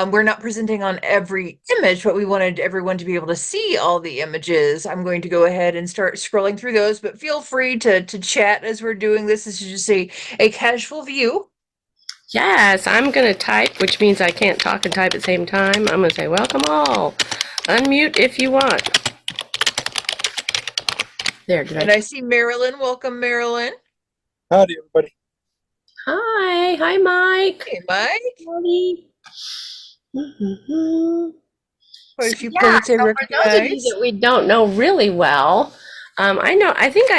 We're not presenting on every image, but we wanted everyone to be able to see all the images. I'm going to go ahead and start scrolling through those, but feel free to chat as we're doing this. This is just a casual view. Yes, I'm going to type, which means I can't talk and type at the same time. I'm going to say, welcome all. Unmute if you want. There, did And I? I see Marilyn. Welcome, Marilyn. Howdy, everybody. Hi. Hi, Mike. Hey, Mike. Howdy. Quite So a few yeah, plates I so for those of you recognize. that we don't know really well, I think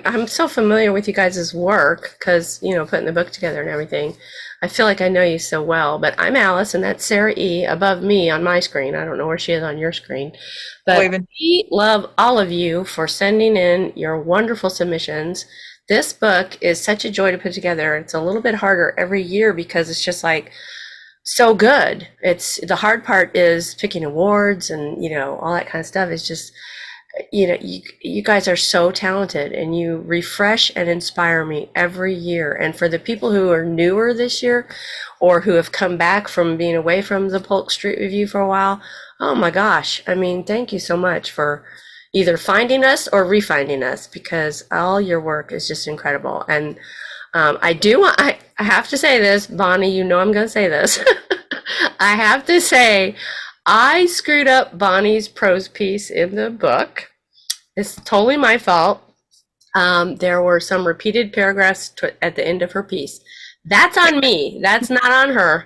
I'm so familiar with you guys' work because, putting the book together and everything. I feel like I know you so well, but I'm Alice and that's Sarah E. above me on my screen. I don't know where she is on your screen, but Waving. we love all of you for sending in your wonderful submissions. This book is such a joy to put together. It's a little bit harder every year because it's just like, so good. It's the hard part is picking awards and all that kind of stuff. Is just you guys are so talented and you refresh and inspire me every year. And for the people who are newer this year or who have come back from being away from the Polk Street Review for a while, oh my gosh, I mean, thank you so much for either finding us or refinding us because all your work is just incredible. And I have to say this, Bonnie, I'm going to say this. I have to say, I screwed up Bonnie's prose piece in the book. It's totally my fault. There were some repeated paragraphs at the end of her piece. That's on me. That's not on her.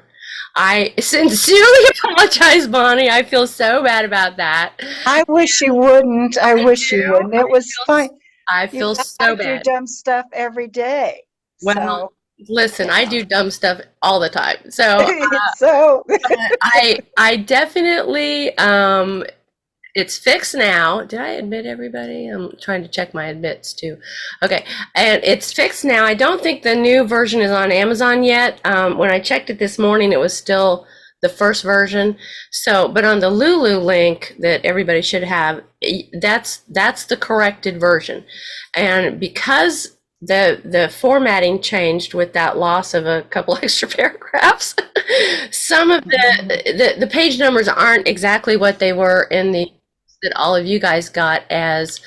I sincerely apologize, Bonnie. I feel so bad about that. I wish you wouldn't. I wish you wouldn't. It was fine. I You feel know, so I do bad. dumb stuff every day. Well, So, listen, I do dumb stuff all the time. So so I definitely it's fixed now. Did I admit everybody? I'm trying to check my admits too. Okay, and it's fixed now. I don't think the new version is on Amazon yet. When I checked it this morning, it was still the first version. So, but on the Lulu link that everybody should have, that's the corrected version. And because the formatting changed with that loss of a couple extra paragraphs, some of the page numbers aren't exactly what they were in the that all of you guys got as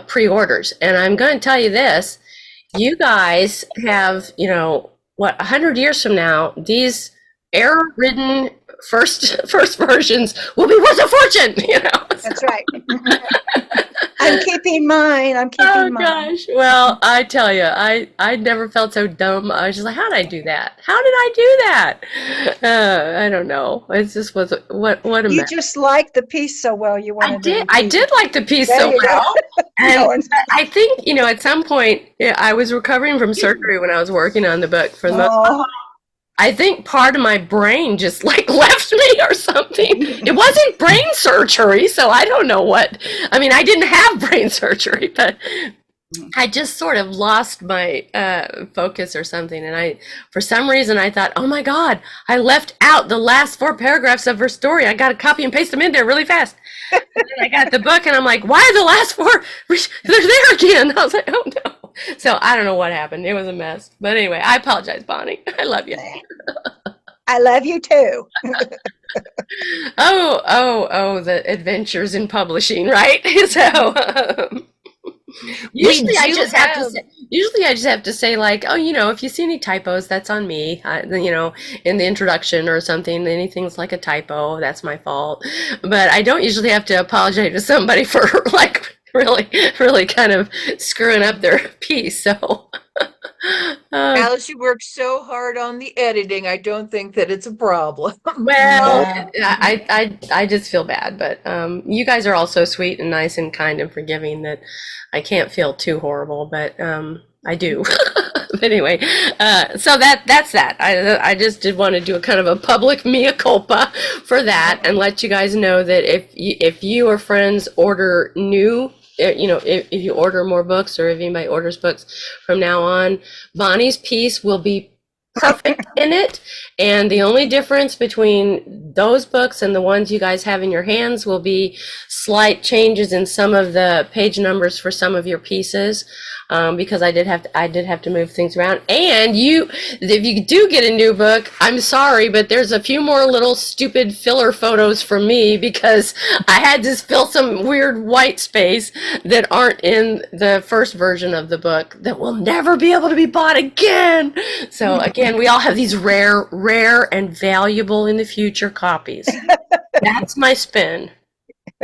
pre-orders. And I'm going to tell you this, you guys have, 100 years from now, these error-ridden first versions will be worth a fortune, that's right. I'm keeping mine. I'm keeping Oh mine. gosh. Well, I tell you, I never felt so dumb. I was just like, how did I do that? How did I do that? I don't know. It just was what a You mess. just liked the piece so well. You wanted to I repeat did it. like the piece There so you go. well. No, And I think, at some point, I was recovering from surgery when I was working on the book for the most. oh, I think part of my brain just like left me or something. It wasn't brain surgery, so I don't know what. I mean, I didn't have brain surgery, but I just sort of lost my focus or something. And for some reason, I thought, oh my God, I left out the last 4 paragraphs of her story. I got to copy and paste them in there really fast. And then I got the book and I'm like, why are the last 4? They're there again. I was like, oh no. So I don't know what happened. It was a mess. But anyway, I apologize, Bonnie. I love you. I love you too. Oh, the adventures in publishing, right? So usually I just have to say, like, oh, if you see any typos, that's on me. In the introduction or something, anything's like a typo, that's my fault. But I don't usually have to apologize to somebody for like really, really kind of screwing up their piece. So Alice, you worked so hard on the editing. I don't think that it's a problem. well, Yeah. I just feel bad, but you guys are all so sweet and nice and kind and forgiving that I can't feel too horrible, but I do. But anyway, so that's that. I just did want to do a kind of a public mea culpa for that and let you guys know that if you or friends order new, if you order more books or if anybody orders books from now on, Bonnie's piece will be perfect in it. And the only difference between those books and the ones you guys have in your hands will be slight changes in some of the page numbers for some of your pieces. Because I did have to move things around. And if you do get a new book, I'm sorry, but there's a few more little stupid filler photos from me because I had to fill some weird white space that aren't in the first version of the book that will never be able to be bought again. So again, we all have these rare and valuable in the future copies. That's my spin.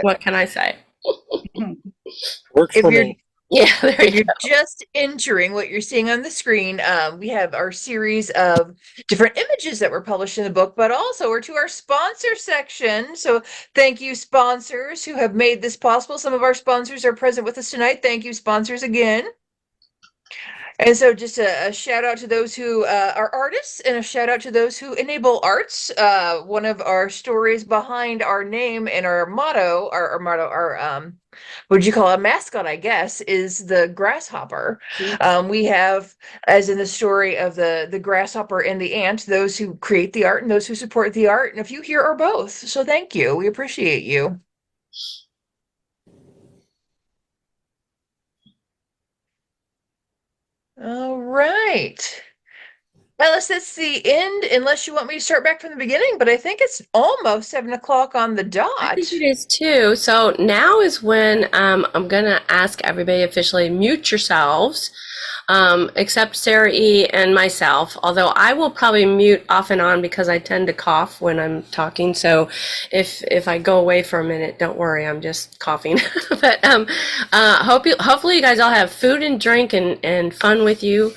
What can I say? Works If for you're me. Yeah, there If you you're go. just entering what you're seeing on the screen, we have our series of different images that were published in the book, but also we're to our sponsor section. So thank you, sponsors who have made this possible. Some of our sponsors are present with us tonight. Thank you, sponsors, again. And so just a shout out to those who are artists and a shout out to those who enable arts. One of our stories behind our name and our motto, what would you call a mascot, I guess, is the grasshopper. We have, as in the story of the grasshopper and the ant, those who create the art and those who support the art. And a few here are both. So thank you. We appreciate you. All right. Alice, that's the end, unless you want me to start back from the beginning, but I think it's almost 7 o'clock on the I think dot. it is too. So now is when I'm going to ask everybody officially mute yourselves, except Sarah E. and myself, although I will probably mute off and on because I tend to cough when I'm talking. So if I go away for a minute, don't worry, I'm just coughing. But hopefully you guys all have food and drink and fun with you.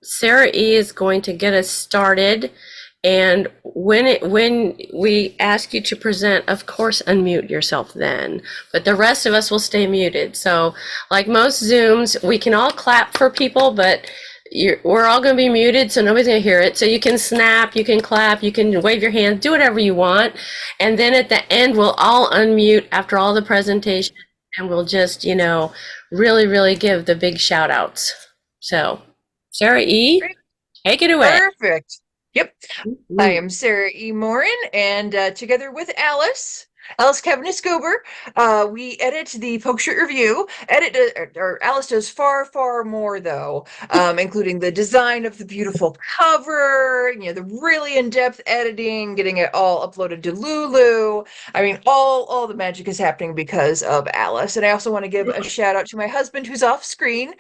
Sarah E. is going to get us started. And when we ask you to present, of course, unmute yourself then. But the rest of us will stay muted. So like most Zooms, we can all clap for people, but we're all going to be muted, so nobody's going to hear it. So you can snap, you can clap, you can wave your hand, do whatever you want. And then at the end, we'll all unmute after all the presentation, and we'll just, really, really give the big shout outs. So Sarah E., take it away. Perfect. Yep. I am Sarah E. Morin, and together with Alice Kavanaugh-Scober, we edit the Polk Street Review. Or Alice does far, far more, though, including the design of the beautiful cover, the really in-depth editing, getting it all uploaded to Lulu. I mean, all the magic is happening because of Alice. And I also want to give a shout out to my husband, who's off screen.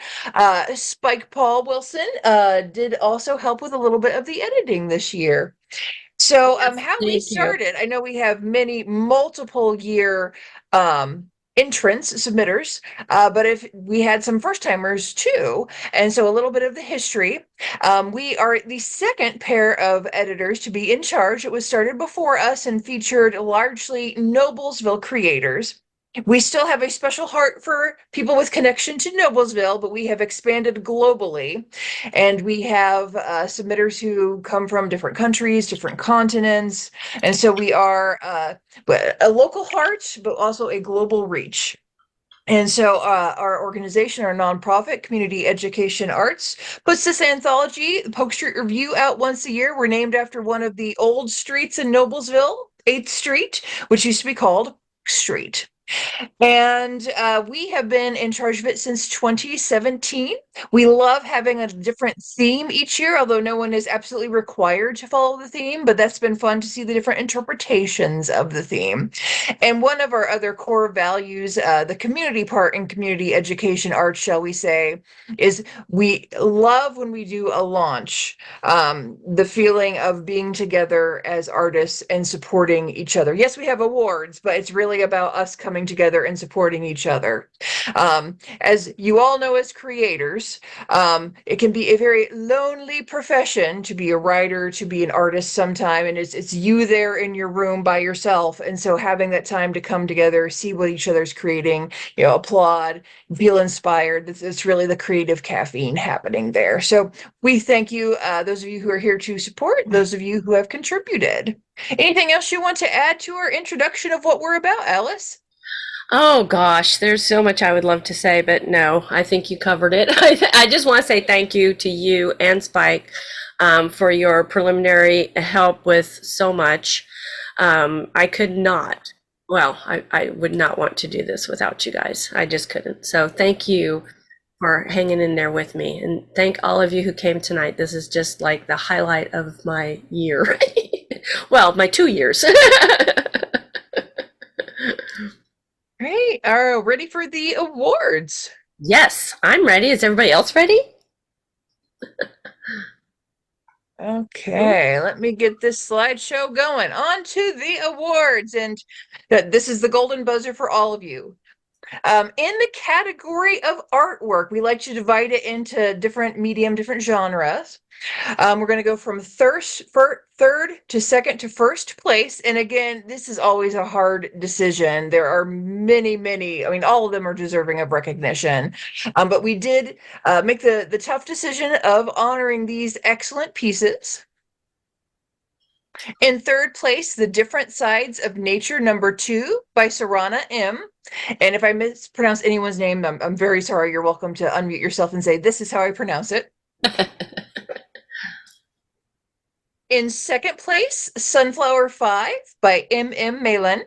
Spike Paul Wilson did also help with a little bit of the editing this year. So how we Thank you. started, I know we have multiple year entrants, submitters, but if we had some first timers too. And so a little bit of the history. We are the second pair of editors to be in charge. It was started before us and featured largely Noblesville creators. We still have a special heart for people with connection to Noblesville, but we have expanded globally. And we have submitters who come from different countries, different continents. And so we are a local heart, but also a global reach. And so our organization, our nonprofit, Community Education Arts, puts this anthology, the Polk Street Review, out once a year. We're named after one of the old streets in Noblesville, 8th Street, which used to be called Polk Street. And we have been in charge of it since 2017. We love having a different theme each year, although no one is absolutely required to follow the theme, but that's been fun to see the different interpretations of the theme. And one of our other core values, the community part in community education arts, shall we say, is we love when we do a launch, the feeling of being together as artists and supporting each other. Yes, we have awards, but it's really about us coming together and supporting each other. As you all know, as creators, it can be a very lonely profession to be a writer, to be an artist sometime, and it's you there in your room by yourself. And so having that time to come together, see what each other's creating, applaud, feel inspired, it's really the creative caffeine happening there. So we thank you, those of you who are here to support, those of you who have contributed. Anything else you want to add to our introduction of what we're about, Alice? Oh gosh, there's so much I would love to say, but no, I think you covered it. I just want to say thank you to you and Spike for your preliminary help with so much. I could not, well, I would not want to do this without you guys. I just couldn't. So thank you for hanging in there with me. And thank all of you who came tonight. This is just like the highlight of my year. Well, my 2 years. Great. Are ready for the awards? Yes, I'm ready. Is everybody else ready? Okay, let me get this slideshow going. On to the awards, and this is the golden buzzer for all of you. In the category of artwork, we like to divide it into different different genres. We're going to go from third to second to first place. And again, this is always a hard decision. There are many, I mean, all of them are deserving of recognition. But we did make the tough decision of honoring these excellent pieces. In third place, The Different Sides of Nature #2 by Sarana M. And if I mispronounce anyone's name, I'm very sorry. You're welcome to unmute yourself and say, this is how I pronounce it. In second place, Sunflower 5 by M. Malin.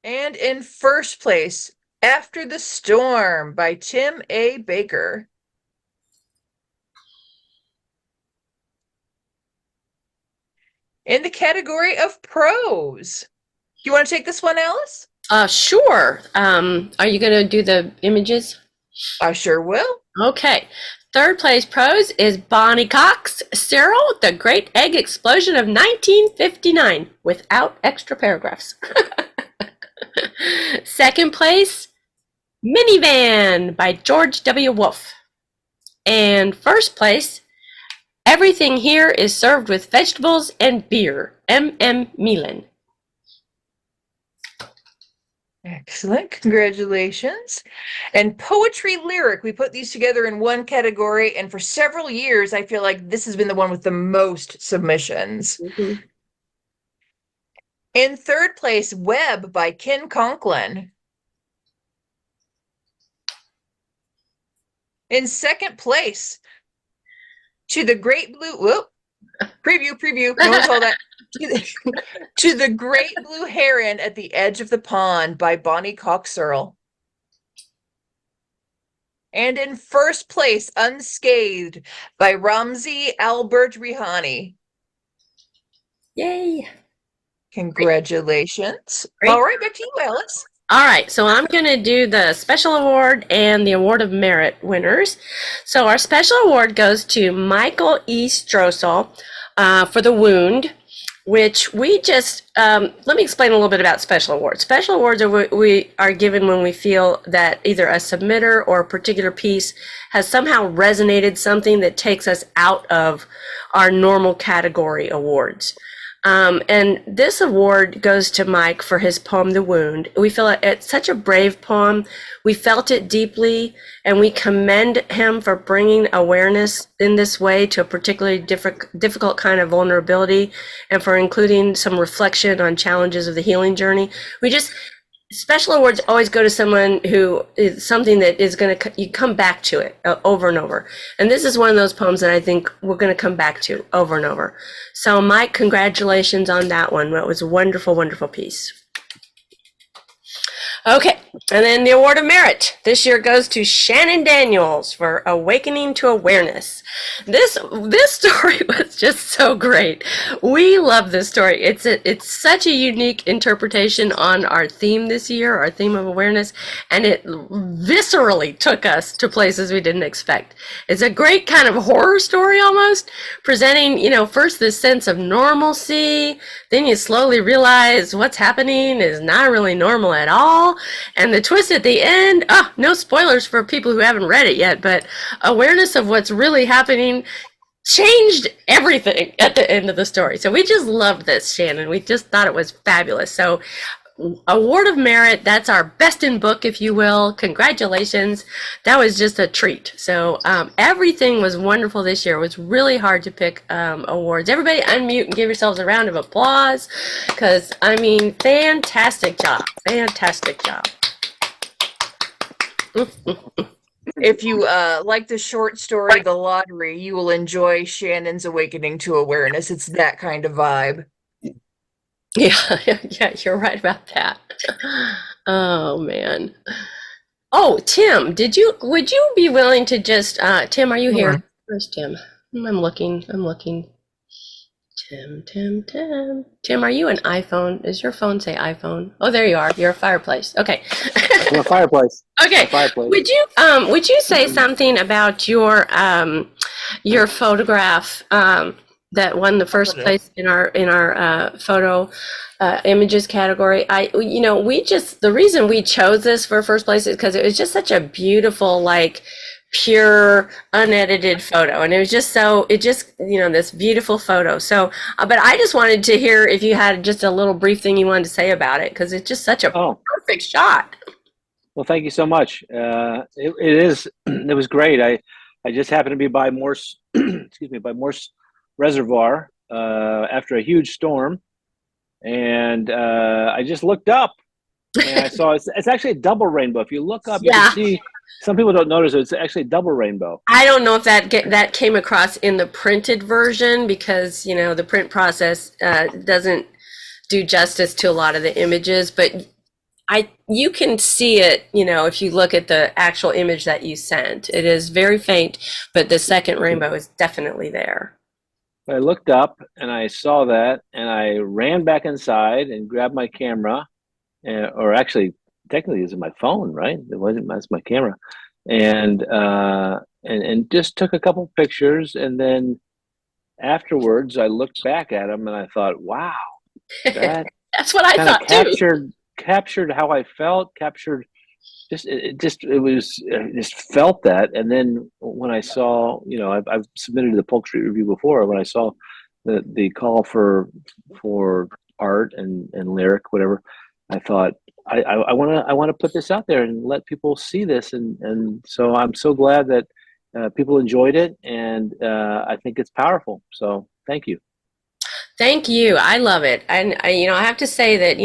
And in first place, After the Storm by Tim A. Baker. In the category of prose, you want to take this one, Alice? Sure. Are you going to do the images? I sure will. Okay. Third place prose is Bonnie Cox, Cyril, The Great Egg Explosion of 1959, without extra paragraphs. Second place, Minivan by George W. Wolfe. And first place, Everything Here is Served with Vegetables and Beer, M. Meelan. Excellent. Congratulations. And poetry lyric, we put these together in one category, and for several years, I feel like this has been the one with the most submissions. Mm-hmm. In third place, Web by Ken Conklin. In second place, To the Great Blue, whoop, preview, no one saw that. To the Great Blue Heron at the Edge of the Pond by Bonnie Cox Searle. And in first place, Unscathed by Ramzi Albert Rihani. Yay. Congratulations. Great. All right, back to you, Alice. All right, so I'm going to do the special award and the award of merit winners. So our special award goes to Michael E. Strossel for The Wound, which we just, let me explain a little bit about special awards. Special awards are we are given when we feel that either a submitter or a particular piece has somehow resonated, something that takes us out of our normal category awards. And this award goes to Mike for his poem, The Wound. We feel it's such a brave poem. We felt it deeply, and we commend him for bringing awareness in this way to a particularly difficult kind of vulnerability, and for including some reflection on challenges of the healing journey. Special awards always go to someone who is something that is going to, you come back to it over and over. And this is one of those poems that I think we're going to come back to over and over. So Mike, congratulations on that one. That was a wonderful, wonderful piece. Okay, and then the award of merit this year goes to Shannon Daniels for Awakening to Awareness. This story was just so great. We love this story. It's such a unique interpretation on our theme this year, our theme of awareness, and it viscerally took us to places we didn't expect. It's a great kind of horror story almost, presenting, first this sense of normalcy, then you slowly realize what's happening is not really normal at all. And the twist at the end, no spoilers for people who haven't read it yet, but awareness of what's really happening changed everything at the end of the story. So we just loved this, Shannon. We just thought it was fabulous. So award of merit, that's our best in book, if you will. Congratulations. That was just a treat. So everything was wonderful this year. It was really hard to pick awards. Everybody unmute and give yourselves a round of applause, because fantastic job. Fantastic job. If you like the short story The Lottery, you will enjoy Shannon's Awakening to Awareness. It's that kind of vibe. Yeah, yeah, you're right about that. Oh man. Oh, Tim, would you be willing to just Tim, are you here? Where's Tim? I'm looking. Tim, are you an iPhone? Does your phone say iPhone? Oh, there you are. You're a fireplace. Okay. I'm a fireplace. Okay. A fireplace. Would you say something about your photograph that won the first place in our photo images category? The reason we chose this for first place is because it was just such a beautiful, like, pure unedited photo, and this beautiful photo. So but I just wanted to hear if you had just a little brief thing you wanted to say about it, because it's just such a perfect shot. Well, thank you so much. It was great. I just happened to be by Morse, excuse me, by Morse Reservoir after a huge storm, and I just looked up and I saw it's actually a double rainbow. If you look up, you can see. Some people don't notice it. It's actually a double rainbow. I don't know if that came across in the printed version, because the print process doesn't do justice to a lot of the images, but you can see it, if you look at the actual image that you sent. It is very faint, but the second rainbow is definitely there. I looked up and I saw that, and I ran back inside and grabbed my camera, or actually, technically, it's my phone, right? It wasn't. That's my camera, and just took a couple pictures, and then afterwards, I looked back at them and I thought, wow, that that's what I thought too. Captured how I felt, just felt that. And then when I saw, I've submitted to the Polk Street Review before. When I saw the call for art and lyric, whatever, I thought I want to put this out there and let people see this. And so I'm so glad that people enjoyed it, and I think it's powerful. So thank you. Thank you. I love it. And I have to say that,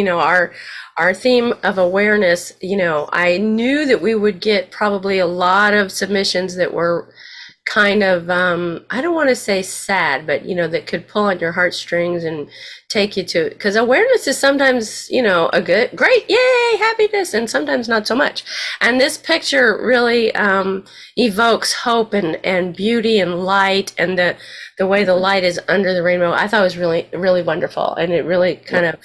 our theme of awareness, I knew that we would get probably a lot of submissions that were kind of, I don't want to say sad, but, that could pull on your heartstrings and take you to, because awareness is sometimes, a great, yay, happiness, and sometimes not so much. And this picture really evokes hope and beauty and light, and the way the light is under the rainbow, I thought was really, really wonderful. And it really kind of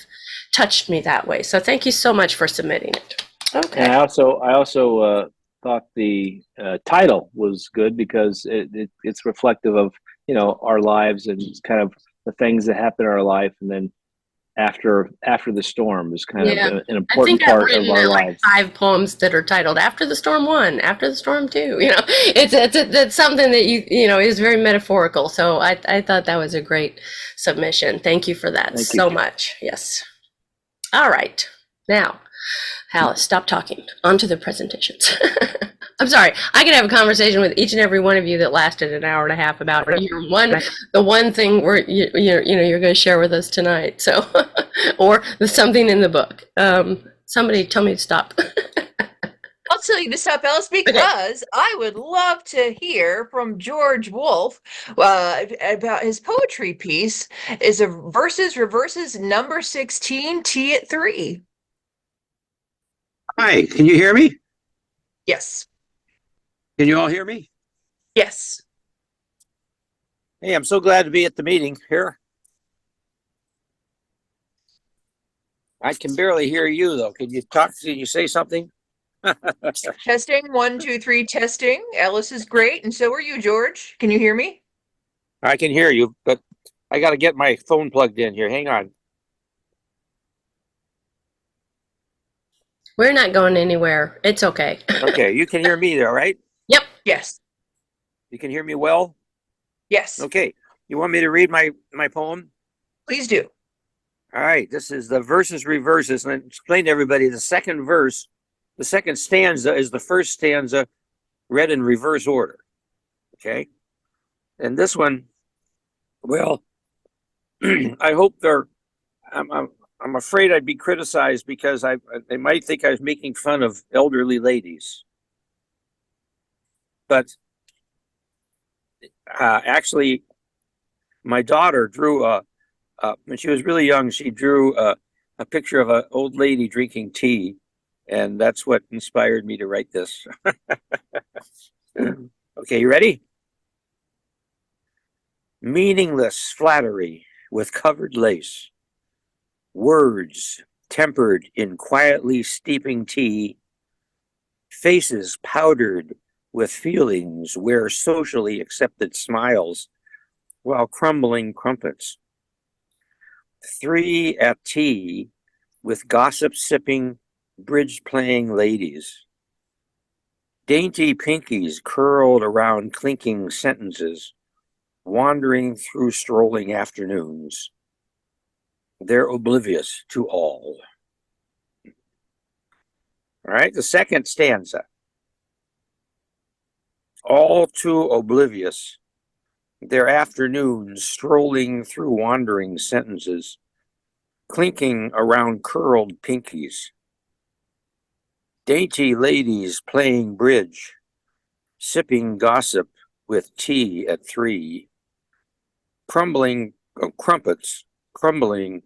touched me that way. So thank you so much for submitting it. Okay. And I also thought the title was good, because it's reflective of our lives, and kind of the things that happen in our life, and then after the storm is kind of an important part of our lives. 5 poems that are titled "After the Storm 1," "After the Storm 2." It's something that is very metaphorical. So I thought that was a great submission. Thank you for that so much. Yes. All right. Now, Alice, stop talking. On to the presentations. I'm sorry. I could have a conversation with each and every one of you that lasted an hour and a half about the one thing you're going to share with us tonight. So, or something in the book. Somebody tell me to stop. I'll tell you to stop, Alice, because I would love to hear from George Wolfe about his poetry piece. Is a Verses Reverses number 16, T at 3. Hi, can you hear me? Yes. Can you all hear me? Yes. Hey, I'm so glad to be at the meeting here. I can barely hear you, though. Can you talk? Can you say something? Testing, 1, 2, 3, testing. Alice is great, and so are you, George. Can you hear me? I can hear you, but I got to get my phone plugged in here. Hang on. We're not going anywhere. It's okay. Okay, you can hear me there, right? Yep. Yes. You can hear me well? Yes. Okay. You want me to read my poem? Please do. All right. This is the Verses Reverses. And I explained to everybody the second verse, the second stanza is the first stanza read in reverse order. Okay. And this one, well, I hope I'm afraid I'd be criticized because they might think I was making fun of elderly ladies. but actually, my daughter drew when she was really young. She drew a picture of an old lady drinking tea, and that's what inspired me to write this. Okay, you ready? Meaningless flattery with covered lace, words tempered in quietly steeping tea, faces powdered with feelings wear socially accepted smiles while crumbling crumpets. 3 at tea with gossip sipping, bridge playing ladies. Dainty pinkies curled around clinking sentences, wandering through strolling afternoons. They're oblivious to all. All right, the second stanza. All too oblivious, their afternoons strolling through wandering sentences, clinking around curled pinkies. Dainty ladies playing bridge, sipping gossip with tea at 3, crumpets crumbling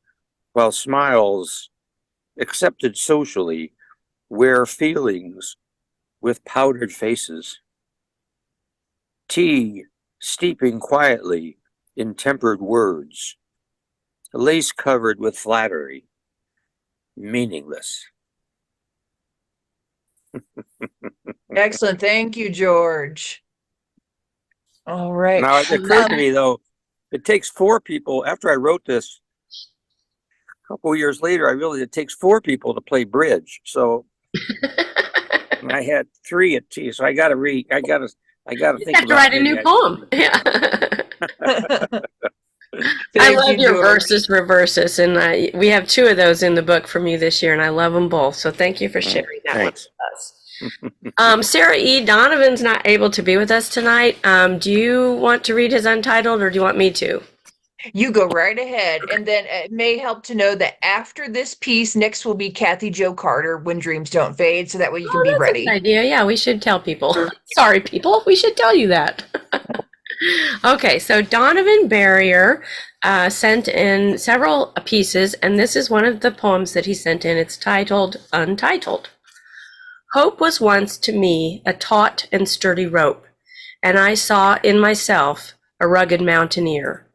while smiles accepted socially wear feelings with powdered faces. Tea steeping quietly in tempered words, lace covered with flattery, meaningless. Excellent. Thank you, George. All right. Now, it occurred to me, though, it takes 4 people. After I wrote this, a couple of years later, I realized it takes 4 people to play bridge. So I had 3 at tea. So I got to think You have about to write a maybe new poem. Yeah. I Thank love you, your George. verses, reverses, and we have 2 of those in the book from you this year, and I love them both. So thank you for sharing that Thanks. one with us. Sarah E. Donovan's not able to be with us tonight. Do you want to read his Untitled, or do you want me to? You go right ahead. And then it may help to know that after this piece, next will be Kathy Jo Carter, When Dreams Don't Fade. So that way you can be That's a ready. good idea. Yeah, we should tell people. Sorry, people. We should tell you that. Okay, so Donovan Barrier sent in several pieces, and this is one of the poems that he sent in. It's titled Untitled. Hope was once to me a taut and sturdy rope, and I saw in myself a rugged mountaineer.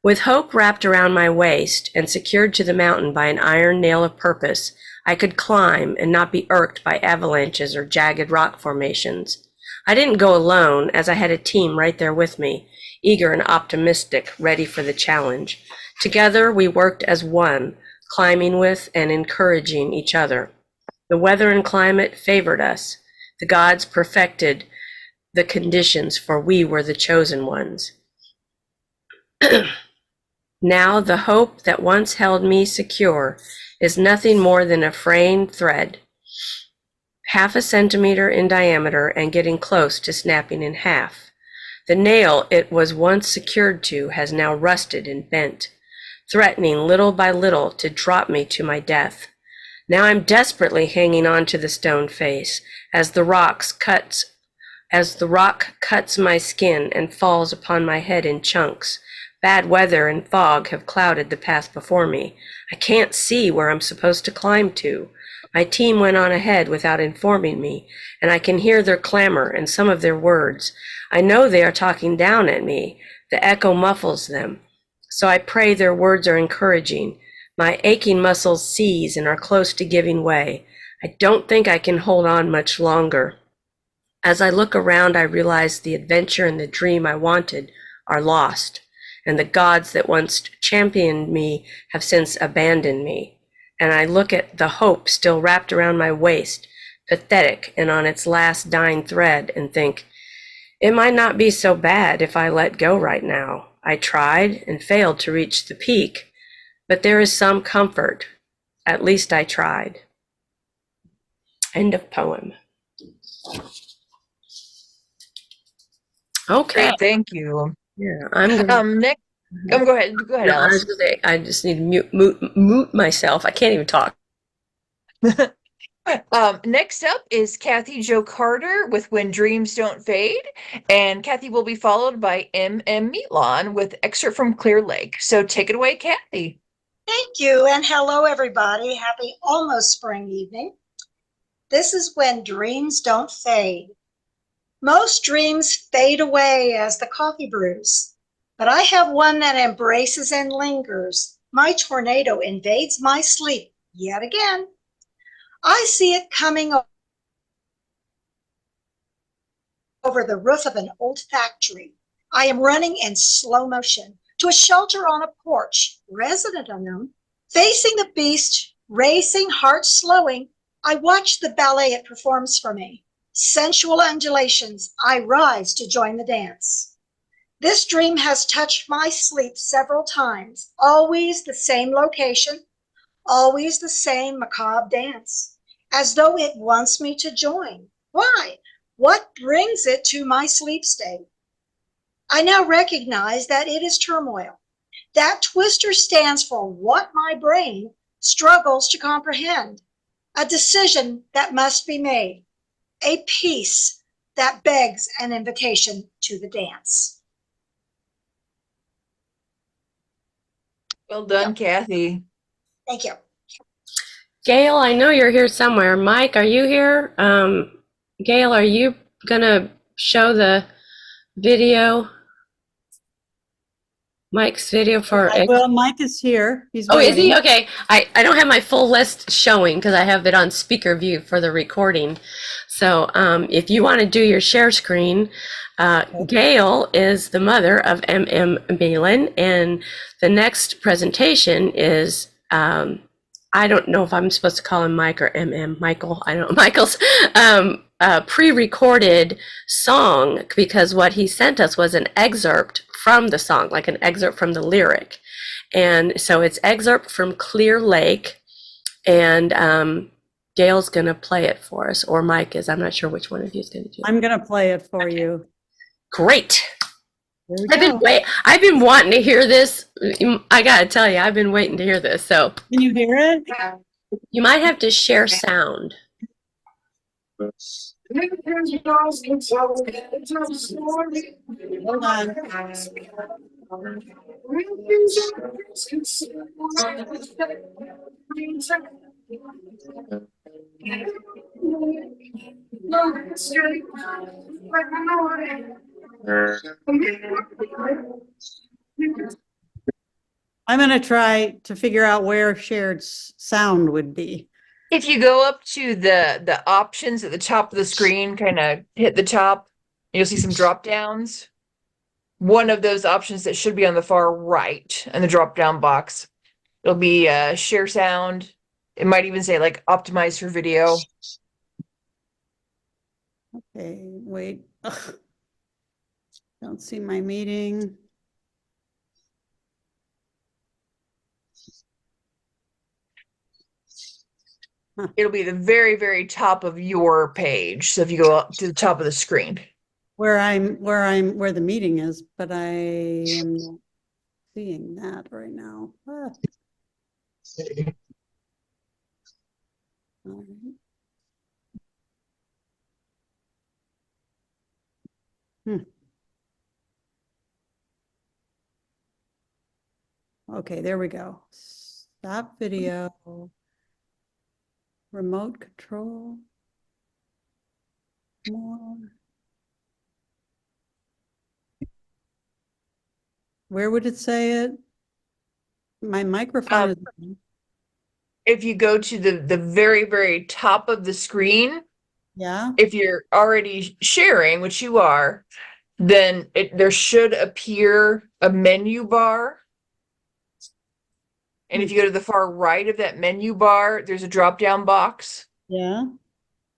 With hope wrapped around my waist and secured to the mountain by an iron nail of purpose, I could climb and not be irked by avalanches or jagged rock formations. I didn't go alone, as I had a team right there with me, eager and optimistic, ready for the challenge. Together we worked as one, climbing with and encouraging each other. The weather and climate favored us. The gods perfected the conditions, for we were the chosen ones. Now the hope that once held me secure is nothing more than a fraying thread, 1/2 centimeter in diameter and getting close to snapping in half. The nail it was once secured to has now rusted and bent, threatening little by little to drop me to my death. Now I'm desperately hanging on to the stone face as the rock cuts my skin and falls upon my head in chunks. Bad weather and fog have clouded the path before me. I can't see where I'm supposed to climb to. My team went on ahead without informing me, and I can hear their clamor and some of their words. I know they are talking down at me. The echo muffles them. So I pray their words are encouraging. My aching muscles seize and are close to giving way. I don't think I can hold on much longer. As I look around, I realize the adventure and the dream I wanted are lost, and the gods that once championed me have since abandoned me. And I look at the hope still wrapped around my waist, pathetic and on its last dying thread, and think, it might not be so bad if I let go right now. I tried and failed to reach the peak, but there is some comfort. At least I tried. End of poem. Okay. Great, thank you. Yeah, I'm gonna. Next, go ahead. Go ahead, No, I was Alice. gonna say, I just need to mute myself. I can't even talk. Next up is Kathy Jo Carter with When Dreams Don't Fade, and Kathy will be followed by M.M. Meatlon with excerpt from Clear Lake. So take it away, Kathy. Thank you, and hello, everybody. Happy almost spring evening. This is When Dreams Don't Fade. Most dreams fade away as the coffee brews, but I have one that embraces and lingers. My tornado invades my sleep yet again. I see it coming over the roof of an old factory. I am running in slow motion to a shelter on a porch, resident unknown, facing the beast, racing, heart slowing. I watch the ballet it performs for me. Sensual undulations, I rise to join the dance. This dream has touched my sleep several times, always the same location, always the same macabre dance, as though it wants me to join. Why? What brings it to my sleep state? I now recognize that it is turmoil. That twister stands for what my brain struggles to comprehend, a decision that must be made, a piece that begs an invitation to the dance. Well done, Kathy. Thank you. Gail, I know you're here somewhere. Mike, are you here? Gail, are you gonna show the video? Mike's video for. Well, Mike is here. He's Oh, is he? waiting. Okay. I don't have my full list showing because I have it on speaker view for the recording. So if you want to do your share screen, Gail is the mother of M.M. Balin, and the next presentation is, I don't know if I'm supposed to call him Mike or M.M. Michael. I don't know. Michael's pre-recorded song, because what he sent us was an excerpt from the song, like an excerpt from the lyric. And so it's excerpt from Clear Lake, and Gail's going to play it for us, or Mike is. I'm not sure which one of you is going to do it. I'm going to play it for you. Great. Here we go. I've been wanting to hear this. I got to tell you, I've been waiting to hear this. So Can you hear it? you might have to share sound. Hold on. I'm going to try to figure out where shared sound would be. If you go up to the options at the top of the screen, kind of hit the top, you'll see some drop downs. One of those options that should be on the far right in the drop down box, it'll be share sound. It might even say like optimize for video. Okay, wait. Ugh. Don't see my meeting. It'll be the very, very top of your page. So if you go up to the top of the screen. Where the meeting is, but I am not seeing that right now. Ah. All right. Okay, there we go. Stop video. Remote control. More. Where would it say it? My microphone is on. If you go to the very, very top of the screen, Yeah. if you're already sharing, which you are, then there should appear a menu bar. And if you go to the far right of that menu bar, there's a drop down box. Yeah.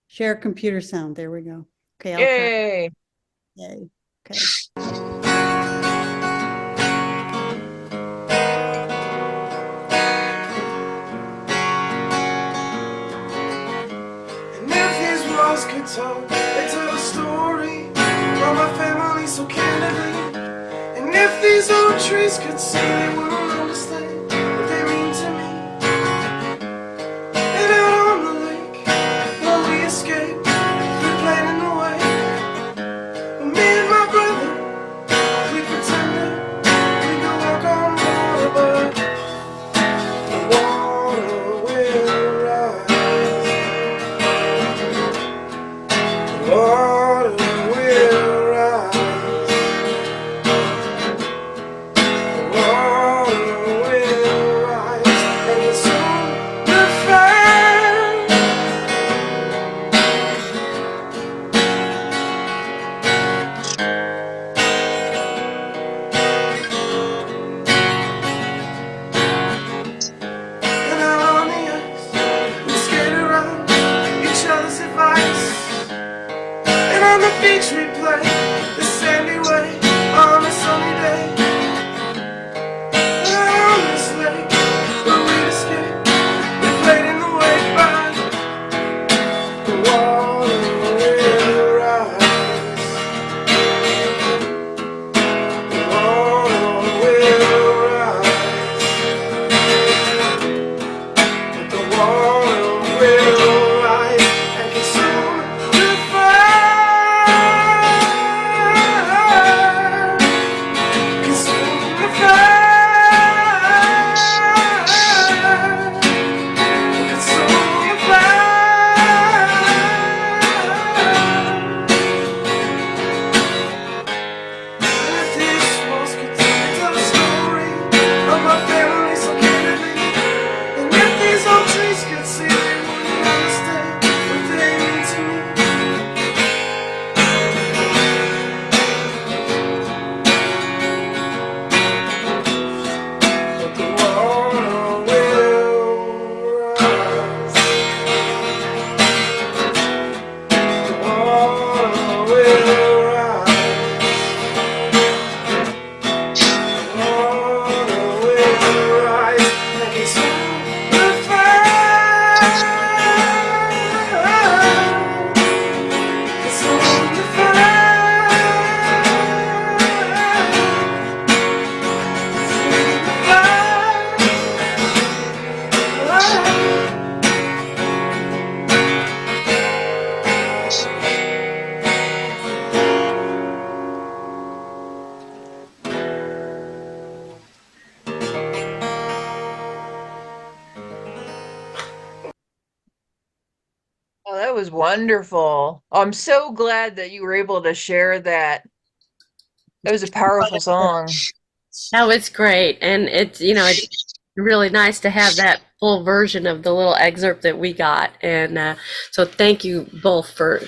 Share computer sound. There we go. Okay. I'll Yay. try. Yay. Okay. And if these walls could talk, they tell a story from my family so candidly. And if these old trees could sing, they wouldn't understand what they mean to me. And out on the lake, was wonderful. I'm so glad that you were able to share that. It was a powerful song. Oh, it's great. And it's, it's really nice to have that full version of the little excerpt that we got. And so thank you both for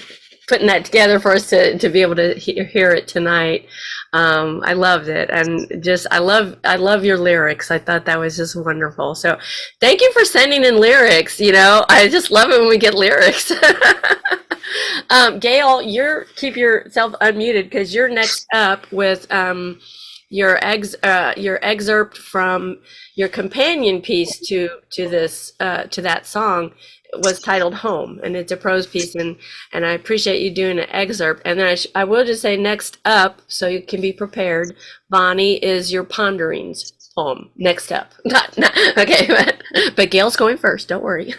putting that together for us to be able to hear it tonight. I loved it. And just, I love your lyrics. I thought that was just wonderful. So thank you for sending in lyrics. I just love it when we get lyrics. Gail, keep yourself unmuted because you're next up with your excerpt from your companion piece to that song was titled Home, and it's a prose piece, and I appreciate you doing an excerpt. And then I will just say next up, so you can be prepared, Bonnie, is your Ponderings poem next up. Okay, but Gail's going first, don't worry.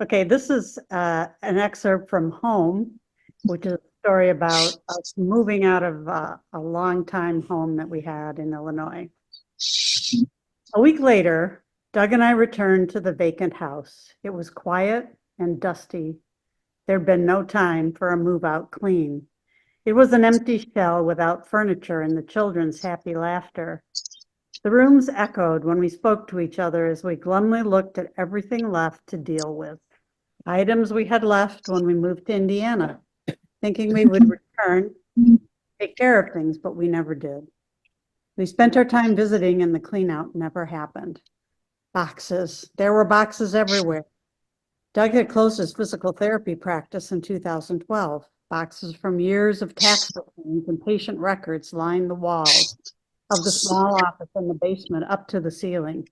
Okay, this is an excerpt from Home, which is a story about us moving out of a long-time home that we had in Illinois. A week later, Doug and I returned to the vacant house. It was quiet and dusty. There'd been no time for a move-out clean. It was an empty shell without furniture and the children's happy laughter. The rooms echoed when we spoke to each other as we glumly looked at everything left to deal with. Items we had left when we moved to Indiana, thinking we would return, take care of things, but we never did. We spent our time visiting and the clean out never happened. Boxes. There were boxes everywhere. Doug had closed his physical therapy practice in 2012. Boxes from years of tax returns and patient records lined the walls of the small office in the basement up to the ceiling.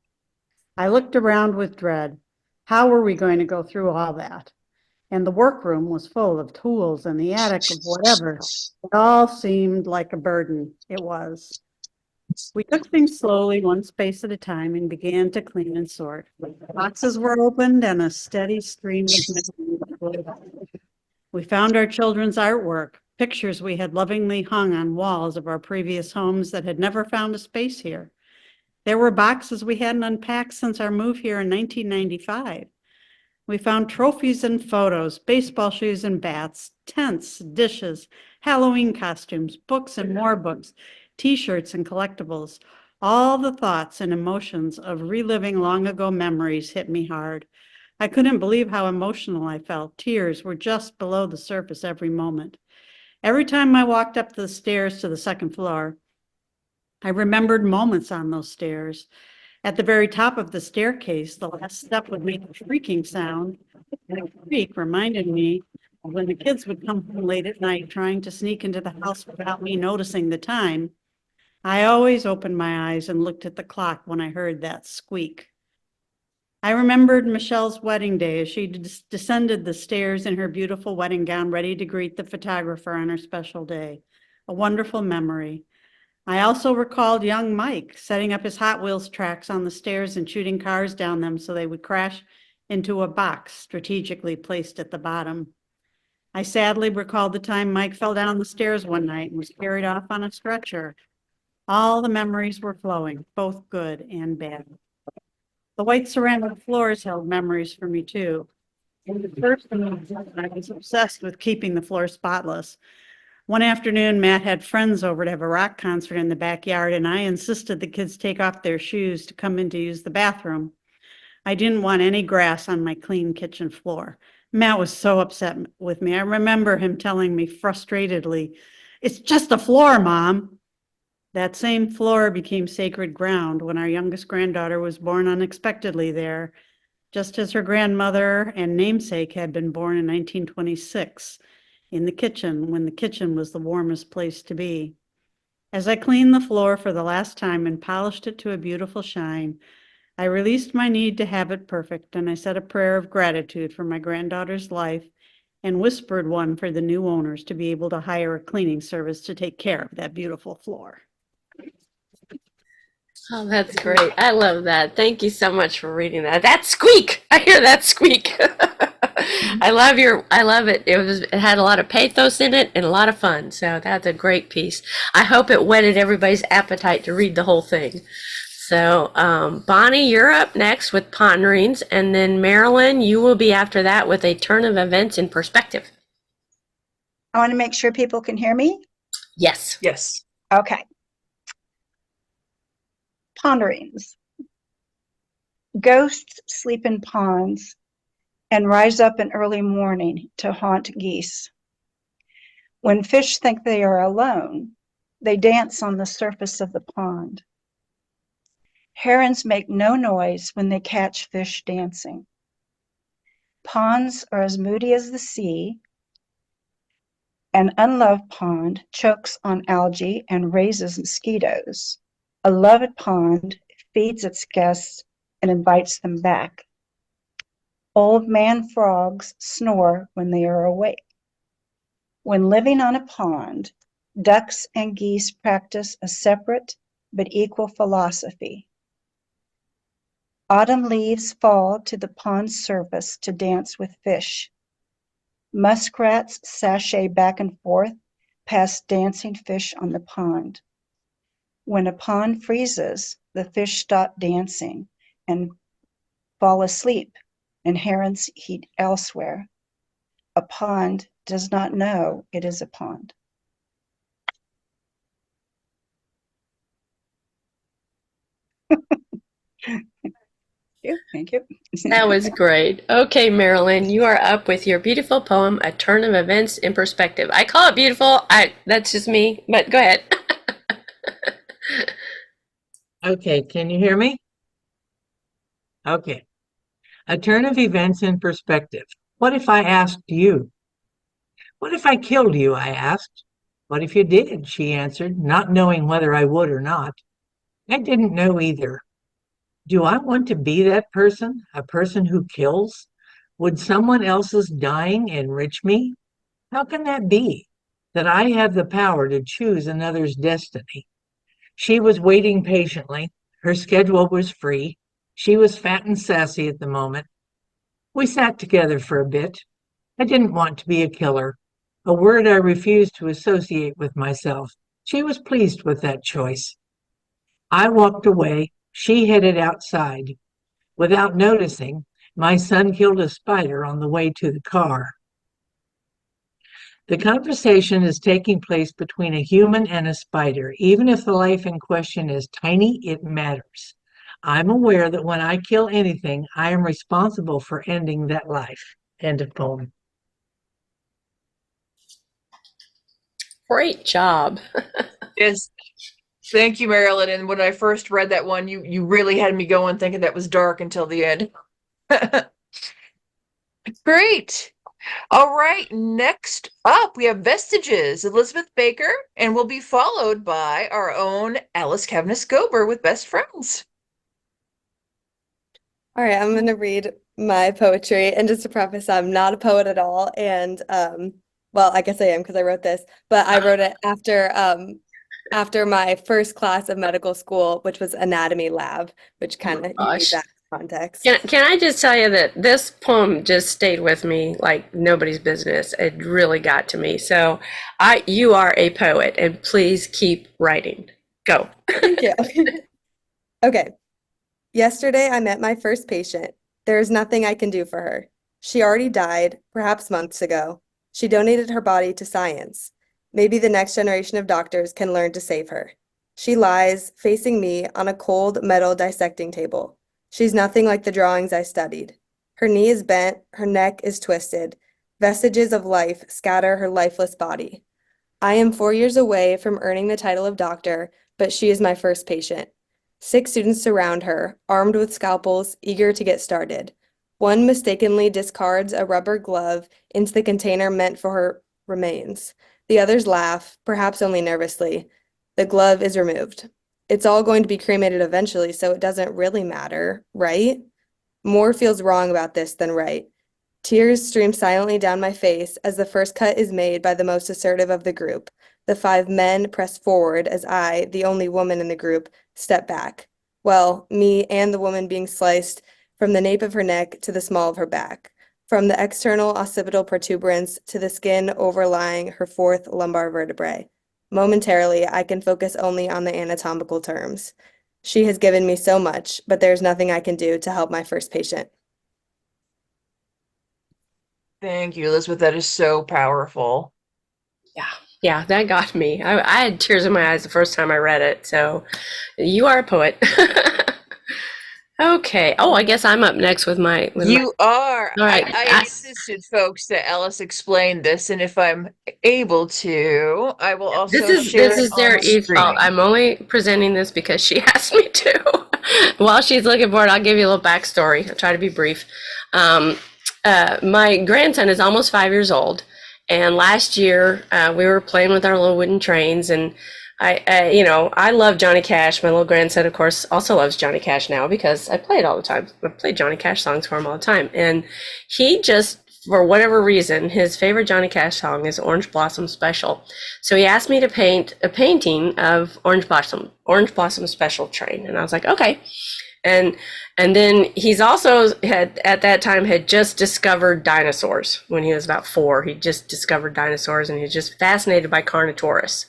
I looked around with dread. How were we going to go through all that? And the workroom was full of tools and the attic of whatever. It all seemed like a burden. It was. We took things slowly, one space at a time, and began to clean and sort. Boxes were opened and a steady stream of flowed out. We found our children's artwork, pictures we had lovingly hung on walls of our previous homes that had never found a space here. There were boxes we hadn't unpacked since our move here in 1995. We found trophies and photos, baseball shoes and bats, tents, dishes, Halloween costumes, books and more books, T-shirts and collectibles. All the thoughts and emotions of reliving long ago memories hit me hard. I couldn't believe how emotional I felt. Tears were just below the surface every moment. Every time I walked up the stairs to the second floor, I remembered moments on those stairs. At the very top of the staircase, the last step would make a creaking sound, and a creak reminded me of when the kids would come home late at night trying to sneak into the house without me noticing the time. I always opened my eyes and looked at the clock when I heard that squeak. I remembered Michelle's wedding day as she descended the stairs in her beautiful wedding gown, ready to greet the photographer on her special day. A wonderful memory. I also recalled young Mike setting up his Hot Wheels tracks on the stairs and shooting cars down them so they would crash into a box strategically placed at the bottom. I sadly recalled the time Mike fell down the stairs one night and was carried off on a stretcher. All the memories were flowing, both good and bad. The white ceramic floors held memories for me too. In the first I was obsessed with keeping the floor spotless. One afternoon, Matt had friends over to have a rock concert in the backyard, and I insisted the kids take off their shoes to come in to use the bathroom. I didn't want any grass on my clean kitchen floor. Matt was so upset with me. I remember him telling me frustratedly, "It's just a floor, Mom." That same floor became sacred ground when our youngest granddaughter was born unexpectedly there, just as her grandmother and namesake had been born in 1926. In the kitchen, when the kitchen was the warmest place to be. As I cleaned the floor for the last time and polished it to a beautiful shine, I released my need to have it perfect, and I said a prayer of gratitude for my granddaughter's life and whispered one for the new owners to be able to hire a cleaning service to take care of that beautiful floor. Oh, that's great. I love that. Thank you so much for reading that. That squeak! I hear that squeak. I love it. It had a lot of pathos in it and a lot of fun. So that's a great piece. I hope it whetted everybody's appetite to read the whole thing. So, Bonnie, you're up next with ponderings, and then Marilyn, you will be after that with a turn of events in perspective. I want to make sure people can hear me. Yes. Yes. Okay. Ponderings. Ghosts sleep in ponds and rise up in early morning to haunt geese. When fish think they are alone, they dance on the surface of the pond. Herons make no noise when they catch fish dancing. Ponds are as moody as the sea. An unloved pond chokes on algae and raises mosquitoes. A loved pond feeds its guests and invites them back. Old man frogs snore when they are awake. When living on a pond, ducks and geese practice a separate but equal philosophy. Autumn leaves fall to the pond's surface to dance with fish. Muskrats sashay back and forth past dancing fish on the pond. When a pond freezes, the fish stop dancing and fall asleep, and herons eat elsewhere. A pond does not know it is a pond. Thank you. That was great. Okay, Marilyn, you are up with your beautiful poem, A Turn of Events in Perspective. I call it beautiful. That's just me, but go ahead. Okay, can you hear me? Okay. A turn of events in perspective. What if I asked you? What if I killed you? I asked. What if you did? She answered, not knowing whether I would or not. I didn't know either. Do I want to be that person, a person who kills? Would someone else's dying enrich me? How can that be? That I have the power to choose another's destiny. She was waiting patiently. Her schedule was free. She was fat and sassy at the moment. We sat together for a bit. I didn't want to be a killer, a word I refused to associate with myself. She was pleased with that choice. I walked away. She headed outside. Without noticing, my son killed a spider on the way to the car. The conversation is taking place between a human and a spider. Even if the life in question is tiny, it matters. I'm aware that when I kill anything, I am responsible for ending that life. End of poem. Great job. Yes. Thank you, Marilyn. And when I first read that one, you really had me going thinking that was dark until the end. Great. All right. Next up, we have Vestiges, Elizabeth Baker, and we'll be followed by our own Alice Kavanaugh-Gober with Best Friends. All right, I'm going to read my poetry. And just to preface, I'm not a poet at all. And well, I guess I am because I wrote this, but I wrote it after my first class of medical school, which was anatomy lab, which kind of you need Gosh. that context. Can I just tell you that this poem just stayed with me like nobody's business. It really got to me. So you are a poet, and please keep writing. Go. Thank you. Okay. Yesterday, I met my first patient. There is nothing I can do for her. She already died, perhaps months ago. She donated her body to science. Maybe the next generation of doctors can learn to save her. She lies, facing me, on a cold metal dissecting table. She's nothing like the drawings I studied. Her knee is bent, her neck is twisted. Vestiges of life scatter her lifeless body. I am 4 years away from earning the title of doctor, but she is my first patient. 6 students surround her, armed with scalpels, eager to get started. One mistakenly discards a rubber glove into the container meant for her remains. The others laugh, perhaps only nervously. The glove is removed. It's all going to be cremated eventually, so it doesn't really matter, right? More feels wrong about this than right. Tears stream silently down my face as the first cut is made by the most assertive of the group. The 5 men press forward as I, the only woman in the group, step back. Well, me and the woman being sliced from the nape of her neck to the small of her back, from the external occipital protuberance to the skin overlying her 4th lumbar vertebrae. Momentarily, I can focus only on the anatomical terms. She has given me so much, but there's nothing I can do to help my first patient. Thank you, Elizabeth. That is so powerful. Yeah, that got me. I had tears in my eyes the first time I read it. So you are a poet. Okay. Oh, I guess I'm up next with my. You are. All right. I insisted, folks, that Alice explain this, and if I'm able to, I will also share This it is on Sarah E's fault. screen. I'm only presenting this because she asked me to. While she's looking for it, I'll give you a little backstory. I'll try to be brief. My grandson is almost 5 years old, and last year we were playing with our little wooden trains, and I love Johnny Cash. My little grandson, of course, also loves Johnny Cash now because I play it all the time. I play Johnny Cash songs for him all the time, and he just, for whatever reason, his favorite Johnny Cash song is Orange Blossom Special. So he asked me to paint a painting of Orange Blossom Special train, and I was like, okay. And then he's also at that time had just discovered dinosaurs when he was about 4. He just discovered dinosaurs, and he was just fascinated by Carnotaurus.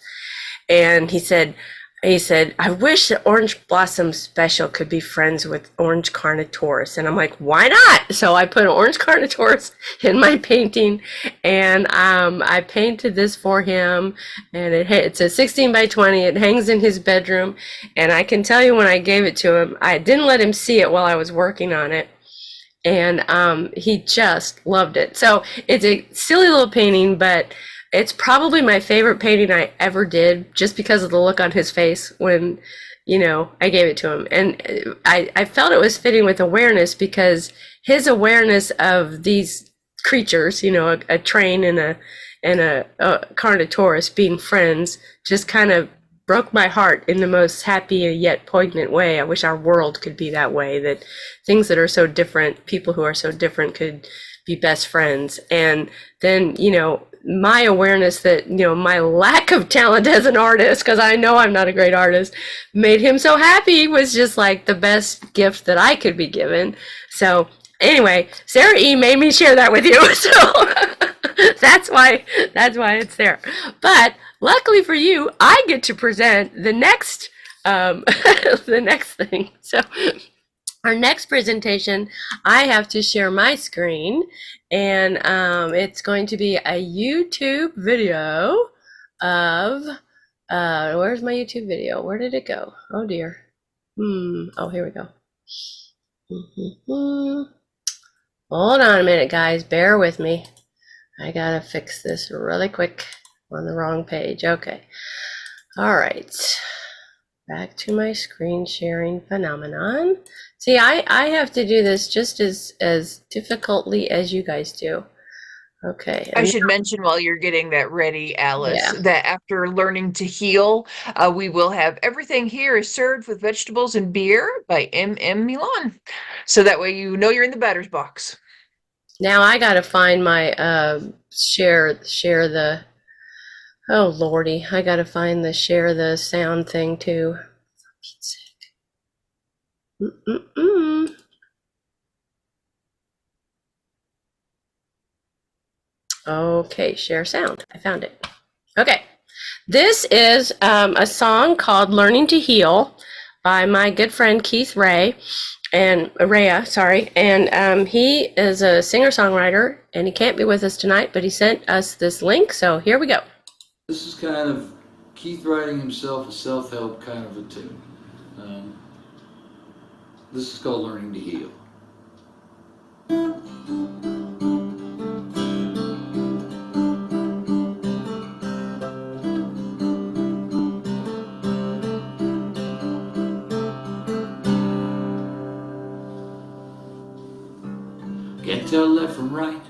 And he said, I wish the Orange Blossom Special could be friends with Orange Carnotaurus. And I'm like, why not? So I put Orange Carnotaurus in my painting, and I painted this for him. And it's a 16 by 20. It hangs in his bedroom. And I can tell you, when I gave it to him, I didn't let him see it while I was working on it. And he just loved it. So it's a silly little painting, but it's probably my favorite painting I ever did, just because of the look on his face when, I gave it to him. And I felt it was fitting with awareness, because his awareness of these creatures, a train and a Carnotaurus being friends, just kind of broke my heart in the most happy yet poignant way. I wish our world could be that way, that things that are so different, people who are so different, could be best friends. And then, my awareness that, my lack of talent as an artist, because I know I'm not a great artist, made him so happy, was just like the best gift that I could be given. So anyway, Sarah E made me share that with you. So that's why it's there. But luckily for you, I get to present the next the next thing. So our next presentation, I have to share my screen, and it's going to be a YouTube video of, where's my YouTube video? Where did it go? Oh dear. Oh, here we go. Hold on a minute, guys. Bear with me. I gotta fix this really quick. On the wrong page. Okay. All right. Back to my screen sharing phenomenon. See, I have to do this just as difficultly as you guys do. Okay. I should mention, while you're getting that ready, Alice, Yeah. that after Learning to Heal, we will have Everything Here is Served with Vegetables and Beer by M.M. Milan. So that way you're in the batter's box. Now I gotta find my share the, oh lordy, I gotta find the share the sound thing too. Okay, share sound. I found it. Okay. This is a song called Learning to Heal by my good friend Keith Ray, and Rhea, sorry. And he is a singer-songwriter, and he can't be with us tonight, but he sent us this link, so here we go. This is kind of Keith writing himself a self-help kind of a tune. This is called Learning to Heal. Can't tell left from right.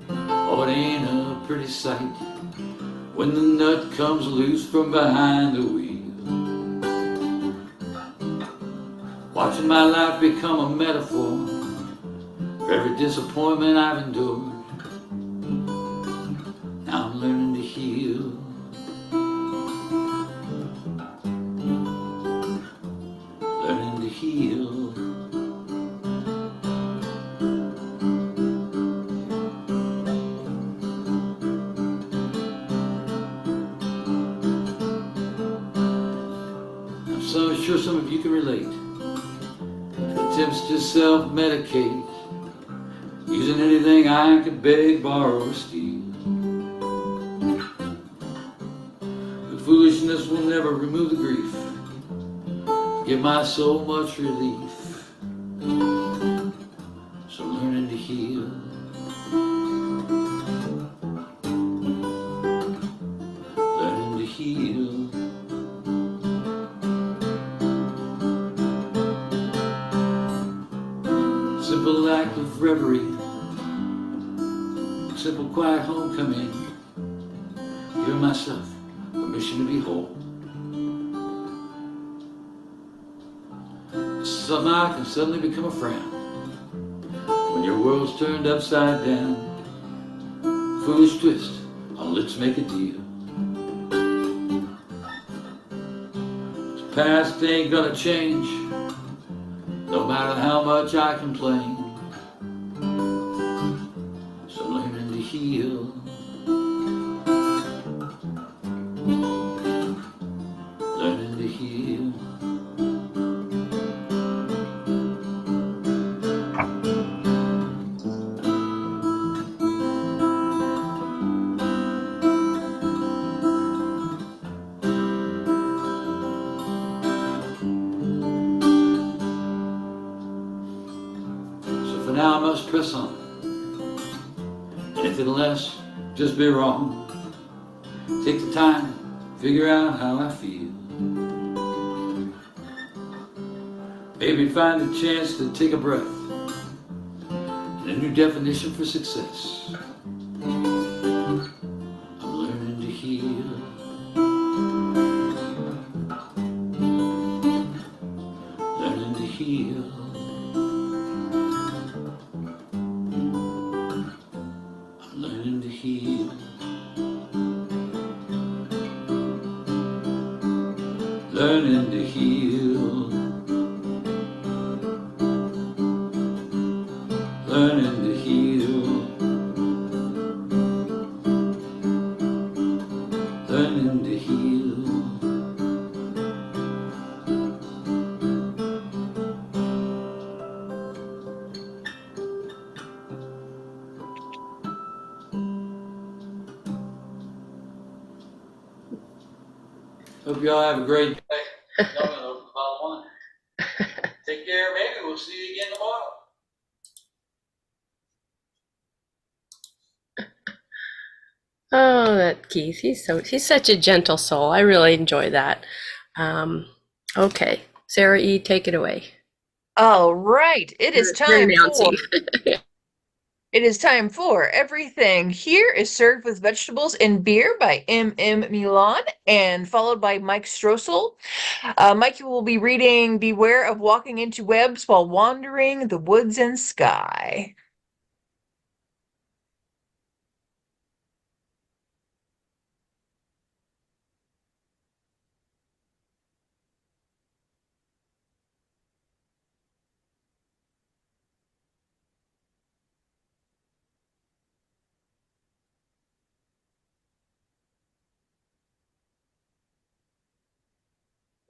Oh, it ain't a pretty sight when the nut comes loose from behind the wheel. Watching my life become a metaphor for every disappointment I've endured. Now I'm learning to heal. Learning to heal. I'm sure some of you can relate. Attempts to self-medicate, using anything I could beg, borrow, or steal. The foolishness will never remove the grief, give my soul much relief. So learning to heal, learning to heal. Simple act of reverie, simple quiet homecoming, giving myself permission to be whole. Somehow I can suddenly become a friend when your world's turned upside down. Foolish twist on let's make a deal. The past ain't gonna change, no matter how much I complain. So learning to heal, learning to heal. So for now I must press on. Anything less, just be wrong. Take the time, figure out how I feel. Maybe find a chance to take a breath and a new definition for success. I'm learning to heal, learning to heal. I'm learning to heal, learning to heal, learning to heal, learning to heal. Hope y'all have a great day. Y'all gonna open bottle one. Take care, maybe we'll see you again tomorrow. Oh, that Keith, he's such a gentle soul. I really enjoy that. Okay, Sarah E., take it away. All right, it is You're time for announcing. it is time for Everything Here is Served with Vegetables and Beer by M.M. Milan, and followed by Mike Stroessel. Mike will be reading Beware of Walking into Webs While Wandering the Woods and Sky.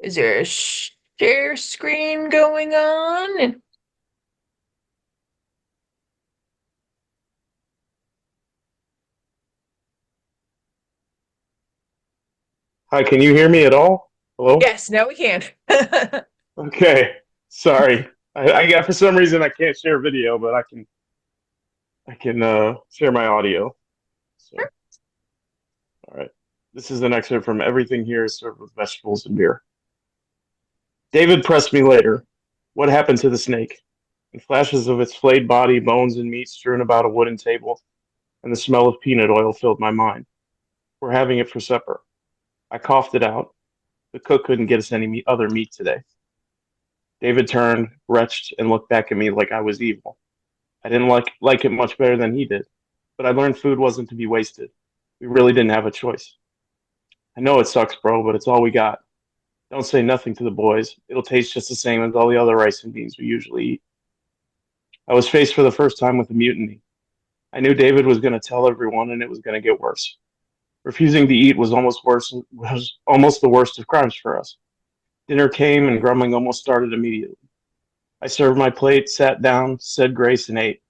Is there a share screen going on? Hi, can you hear me at all? Hello? Yes, now we can. Okay. Sorry. I got for some reason I can't share video, but I can share my audio. So, all right. This is an excerpt from Everything Here is Served with Vegetables and Beer. David pressed me later. What happened to the snake? And flashes of its flayed body, bones, and meat strewn about a wooden table, and the smell of peanut oil filled my mind. We're having it for supper. I coughed it out. The cook couldn't get us any other meat today. David turned, retched, and looked back at me like I was evil. I didn't like it much better than he did, but I learned food wasn't to be wasted. We really didn't have a choice. I know it sucks, bro, but it's all we got. Don't say nothing to the boys. It'll taste just the same as all the other rice and beans we usually eat. I was faced for the first time with a mutiny. I knew David was going to tell everyone, and it was going to get worse. Refusing to eat was almost the worst of crimes for us. Dinner came, and grumbling almost started immediately. I served my plate, sat down, said grace, and ate,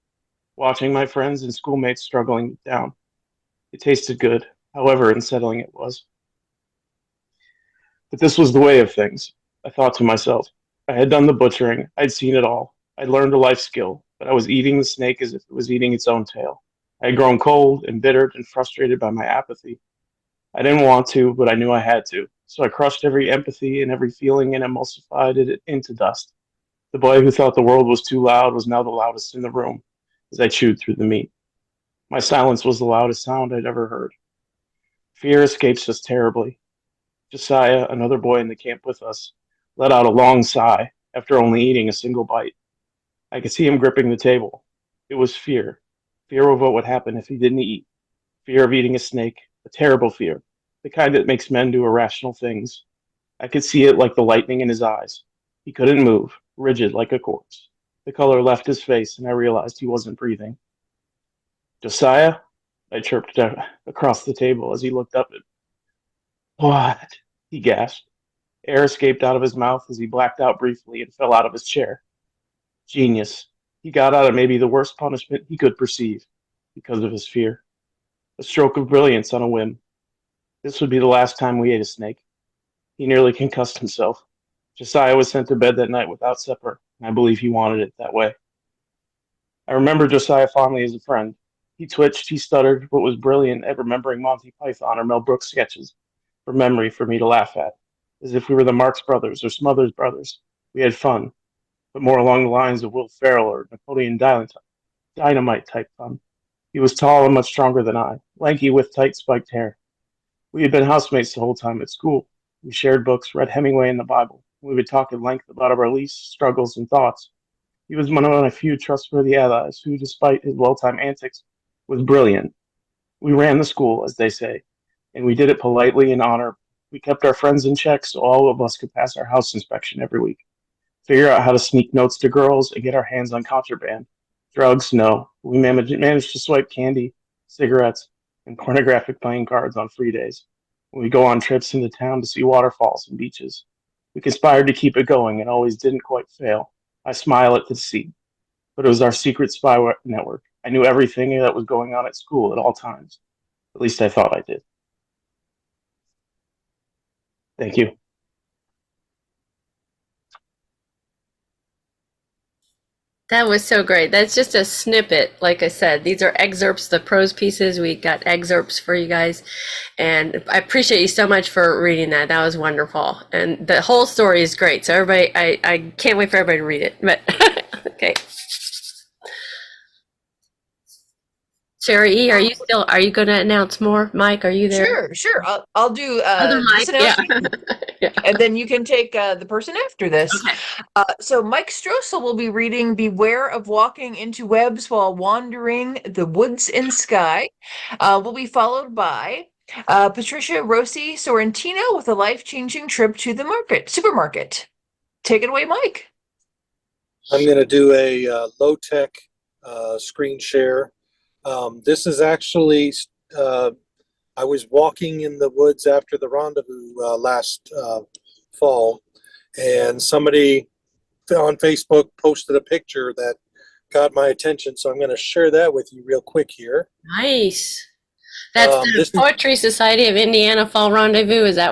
watching my friends and schoolmates struggling down. It tasted good, however unsettling it was. But this was the way of things, I thought to myself. I had done the butchering, I'd seen it all. I'd learned a life skill, but I was eating the snake as if it was eating its own tail. I had grown cold, embittered, and frustrated by my apathy. I didn't want to, but I knew I had to. So I crushed every empathy and every feeling and emulsified it into dust. The boy who thought the world was too loud was now the loudest in the room as I chewed through the meat. My silence was the loudest sound I'd ever heard. Fear escapes us terribly. Josiah, another boy in the camp with us, let out a long sigh after only eating a single bite. I could see him gripping the table. It was fear. Fear of what would happen if he didn't eat. Fear of eating a snake, a terrible fear, the kind that makes men do irrational things. I could see it like the lightning in his eyes. He couldn't move, rigid like a corpse. The color left his face, and I realized he wasn't breathing. Josiah? I chirped across the table as he looked up at me. What? He gasped. Air escaped out of his mouth as he blacked out briefly and fell out of his chair. Genius. He got out of maybe the worst punishment he could perceive because of his fear. A stroke of brilliance on a whim. This would be the last time we ate a snake. He nearly concussed himself. Josiah was sent to bed that night without supper, and I believe he wanted it that way. I remember Josiah fondly as a friend. He twitched, he stuttered, but was brilliant at remembering Monty Python or Mel Brooks sketches from memory for me to laugh at, as if we were the Marx Brothers or Smothers Brothers. We had fun, but more along the lines of Will Ferrell or Napoleon Dynamite type fun. He was tall and much stronger than I, lanky with tight spiked hair. We had been housemates the whole time at school. We shared books, read Hemingway and the Bible. We would talk at length about our beliefs, struggles, and thoughts. He was one of my few trustworthy allies who, despite his well-timed antics, was brilliant. We ran the school, as they say, and we did it politely and honorably. We kept our friends in check so all of us could pass our house inspection every week, figure out how to sneak notes to girls, and get our hands on contraband. Drugs, no. We managed to swipe candy, cigarettes, and pornographic playing cards on free days. We go on trips into town to see waterfalls and beaches. We conspired to keep it going and always didn't quite fail. I smile at the deceit, but it was our secret spy network. I knew everything that was going on at school at all times. At least I thought I did. Thank you. That was so great. That's just a snippet. Like I said, these are excerpts, the prose pieces. We got excerpts for you guys. And I appreciate you so much for reading that. That was wonderful. And the whole story is great. So everybody, I can't wait for everybody to read it. But okay. Sherry E., are you going to announce more? Mike, are you there? Sure. I'll do Other this Mike, yeah. announcement, Yeah. and then you can take the person after this. Okay. So Mike Stroessel will be reading "Beware of Walking into Webs While Wandering the Woods and Sky." Will be followed by Patricia Rossi Sorrentino with a life-changing trip to the supermarket. Take it away, Mike. I'm going to do a low-tech screen share. This is actually, I was walking in the woods after the rendezvous last fall, and somebody on Facebook posted a picture that got my attention, so I'm going to share that with you real quick here. Nice. That's the Poetry Society of Indiana Fall Rendezvous. Is that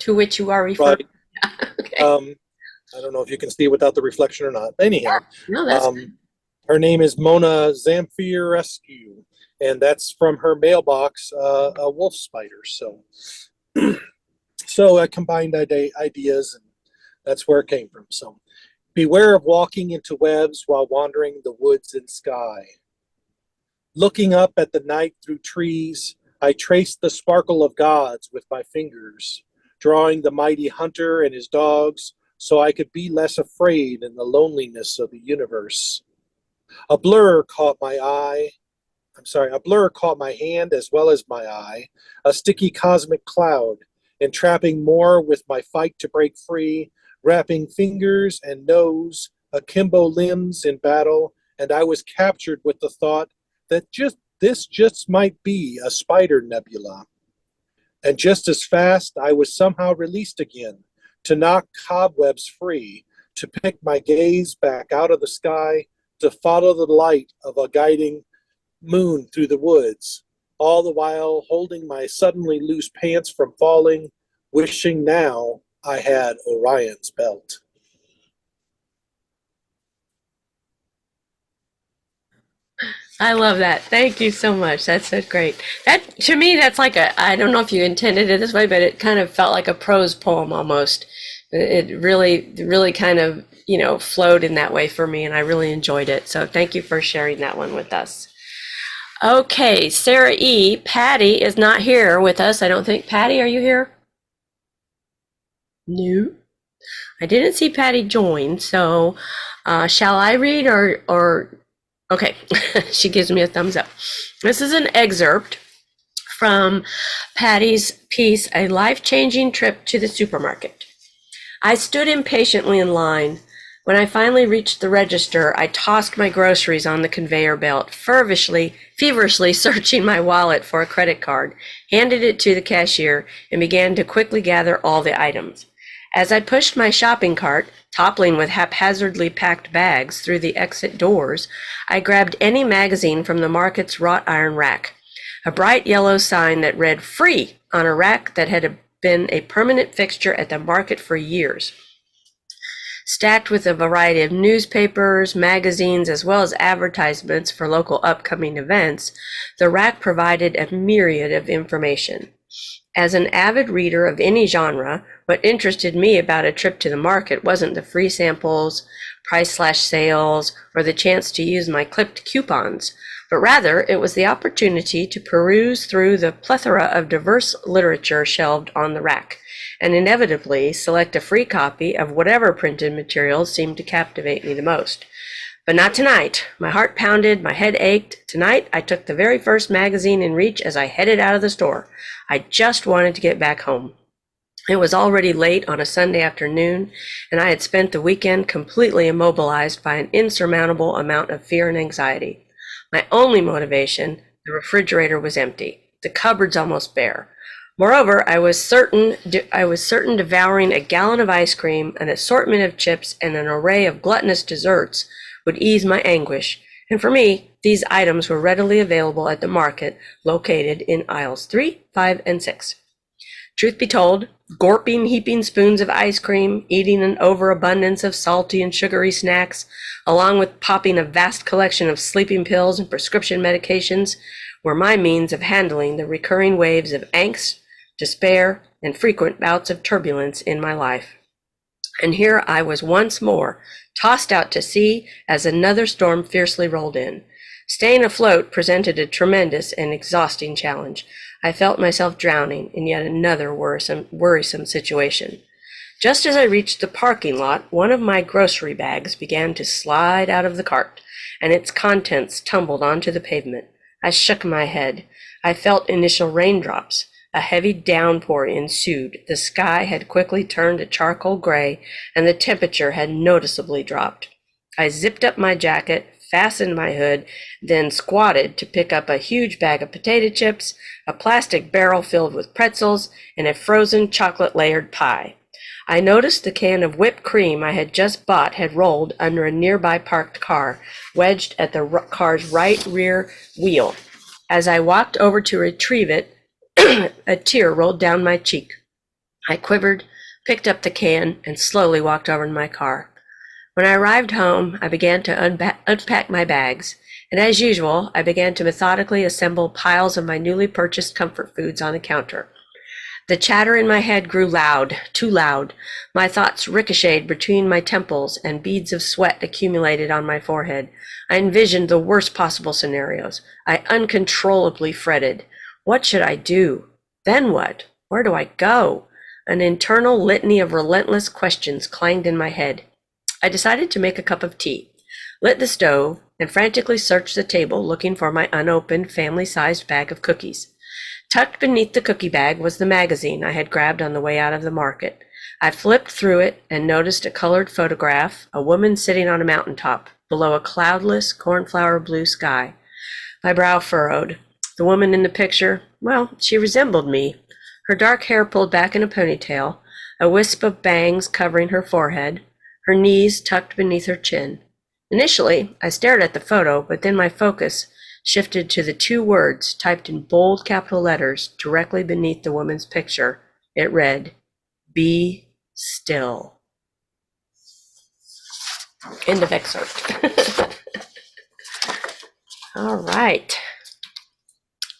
to which you are referring? Right. Okay. I don't know if you can see it without the reflection or not. Anyhow, No, that's good. her name is Mona Zamfirescu, and that's from her mailbox, a wolf spider. So I combined ideas, and that's where it came from. So, beware of walking into webs while wandering the woods and sky. Looking up at the night through trees, I traced the sparkle of gods with my fingers, drawing the mighty hunter and his dogs so I could be less afraid in the loneliness of the universe. A blur caught my hand as well as my eye, a sticky cosmic cloud, entrapping more with my fight to break free, wrapping fingers and nose, akimbo limbs in battle, and I was captured with the thought that this might be a spider nebula. And just as fast, I was somehow released again to knock cobwebs free, to pick my gaze back out of the sky, to follow the light of a guiding moon through the woods, all the while holding my suddenly loose pants from falling, wishing now I had Orion's belt. I love that. Thank you so much. That's so great. That, to me, that's like I don't know if you intended it this way, but it kind of felt like a prose poem almost. It really kind of, flowed in that way for me, and I really enjoyed it. So thank you for sharing that one with us. Okay, Sarah E. Patty is not here with us. I don't think. Patty, are you here? No. I didn't see Patty join, so shall I read or okay, she gives me a thumbs up. This is an excerpt from Patty's piece, A Life-Changing Trip to the Supermarket. I stood impatiently in line. When I finally reached the register, I tossed my groceries on the conveyor belt, feverishly searching my wallet for a credit card, handed it to the cashier, and began to quickly gather all the items. As I pushed my shopping cart, toppling with haphazardly packed bags through the exit doors, I grabbed any magazine from the market's wrought iron rack. A bright yellow sign that read "Free" on a rack that had been a permanent fixture at the market for years. Stacked with a variety of newspapers, magazines, as well as advertisements for local upcoming events, the rack provided a myriad of information. As an avid reader of any genre, what interested me about a trip to the market wasn't the free samples, price/sales, or the chance to use my clipped coupons, but rather it was the opportunity to peruse through the plethora of diverse literature shelved on the rack, and inevitably select a free copy of whatever printed materials seemed to captivate me the most. But not tonight. My heart pounded, my head ached. Tonight, I took the very first magazine in reach as I headed out of the store. I just wanted to get back home. It was already late on a Sunday afternoon, and I had spent the weekend completely immobilized by an insurmountable amount of fear and anxiety. My only motivation, the refrigerator was empty, the cupboards almost bare. Moreover, I was certain devouring a gallon of ice cream, an assortment of chips, and an array of gluttonous desserts would ease my anguish, and for me, these items were readily available at the market located in aisles 3, 5, and 6. Truth be told, gulping heaping spoons of ice cream, eating an overabundance of salty and sugary snacks, along with popping a vast collection of sleeping pills and prescription medications, were my means of handling the recurring waves of angst, despair, and frequent bouts of turbulence in my life. And here I was once more, tossed out to sea as another storm fiercely rolled in. Staying afloat presented a tremendous and exhausting challenge. I felt myself drowning in yet another worrisome situation. Just as I reached the parking lot, one of my grocery bags began to slide out of the cart, and its contents tumbled onto the pavement. I shook my head. I felt initial raindrops. A heavy downpour ensued. The sky had quickly turned a charcoal gray, and the temperature had noticeably dropped. I zipped up my jacket, fastened my hood, then squatted to pick up a huge bag of potato chips, a plastic barrel filled with pretzels, and a frozen chocolate-layered pie. I noticed the can of whipped cream I had just bought had rolled under a nearby parked car, wedged at the car's right rear wheel. As I walked over to retrieve it, a tear rolled down my cheek. I quivered, picked up the can, and slowly walked over to my car. When I arrived home, I began to unpack my bags, and as usual, I began to methodically assemble piles of my newly purchased comfort foods on the counter. The chatter in my head grew loud, too loud. My thoughts ricocheted between my temples, and beads of sweat accumulated on my forehead. I envisioned the worst possible scenarios. I uncontrollably fretted. What should I do? Then what? Where do I go? An internal litany of relentless questions clanged in my head. I decided to make a cup of tea, lit the stove, and frantically searched the table looking for my unopened family-sized bag of cookies. Tucked beneath the cookie bag was the magazine I had grabbed on the way out of the market. I flipped through it and noticed a colored photograph, a woman sitting on a mountaintop below a cloudless, cornflower blue sky. My brow furrowed. The woman in the picture, well, she resembled me. Her dark hair pulled back in a ponytail, a wisp of bangs covering her forehead, her knees tucked beneath her chin. Initially, I stared at the photo, but then my focus shifted to the 2 words typed in bold capital letters directly beneath the woman's picture. It read, "Be still." End of excerpt. All right.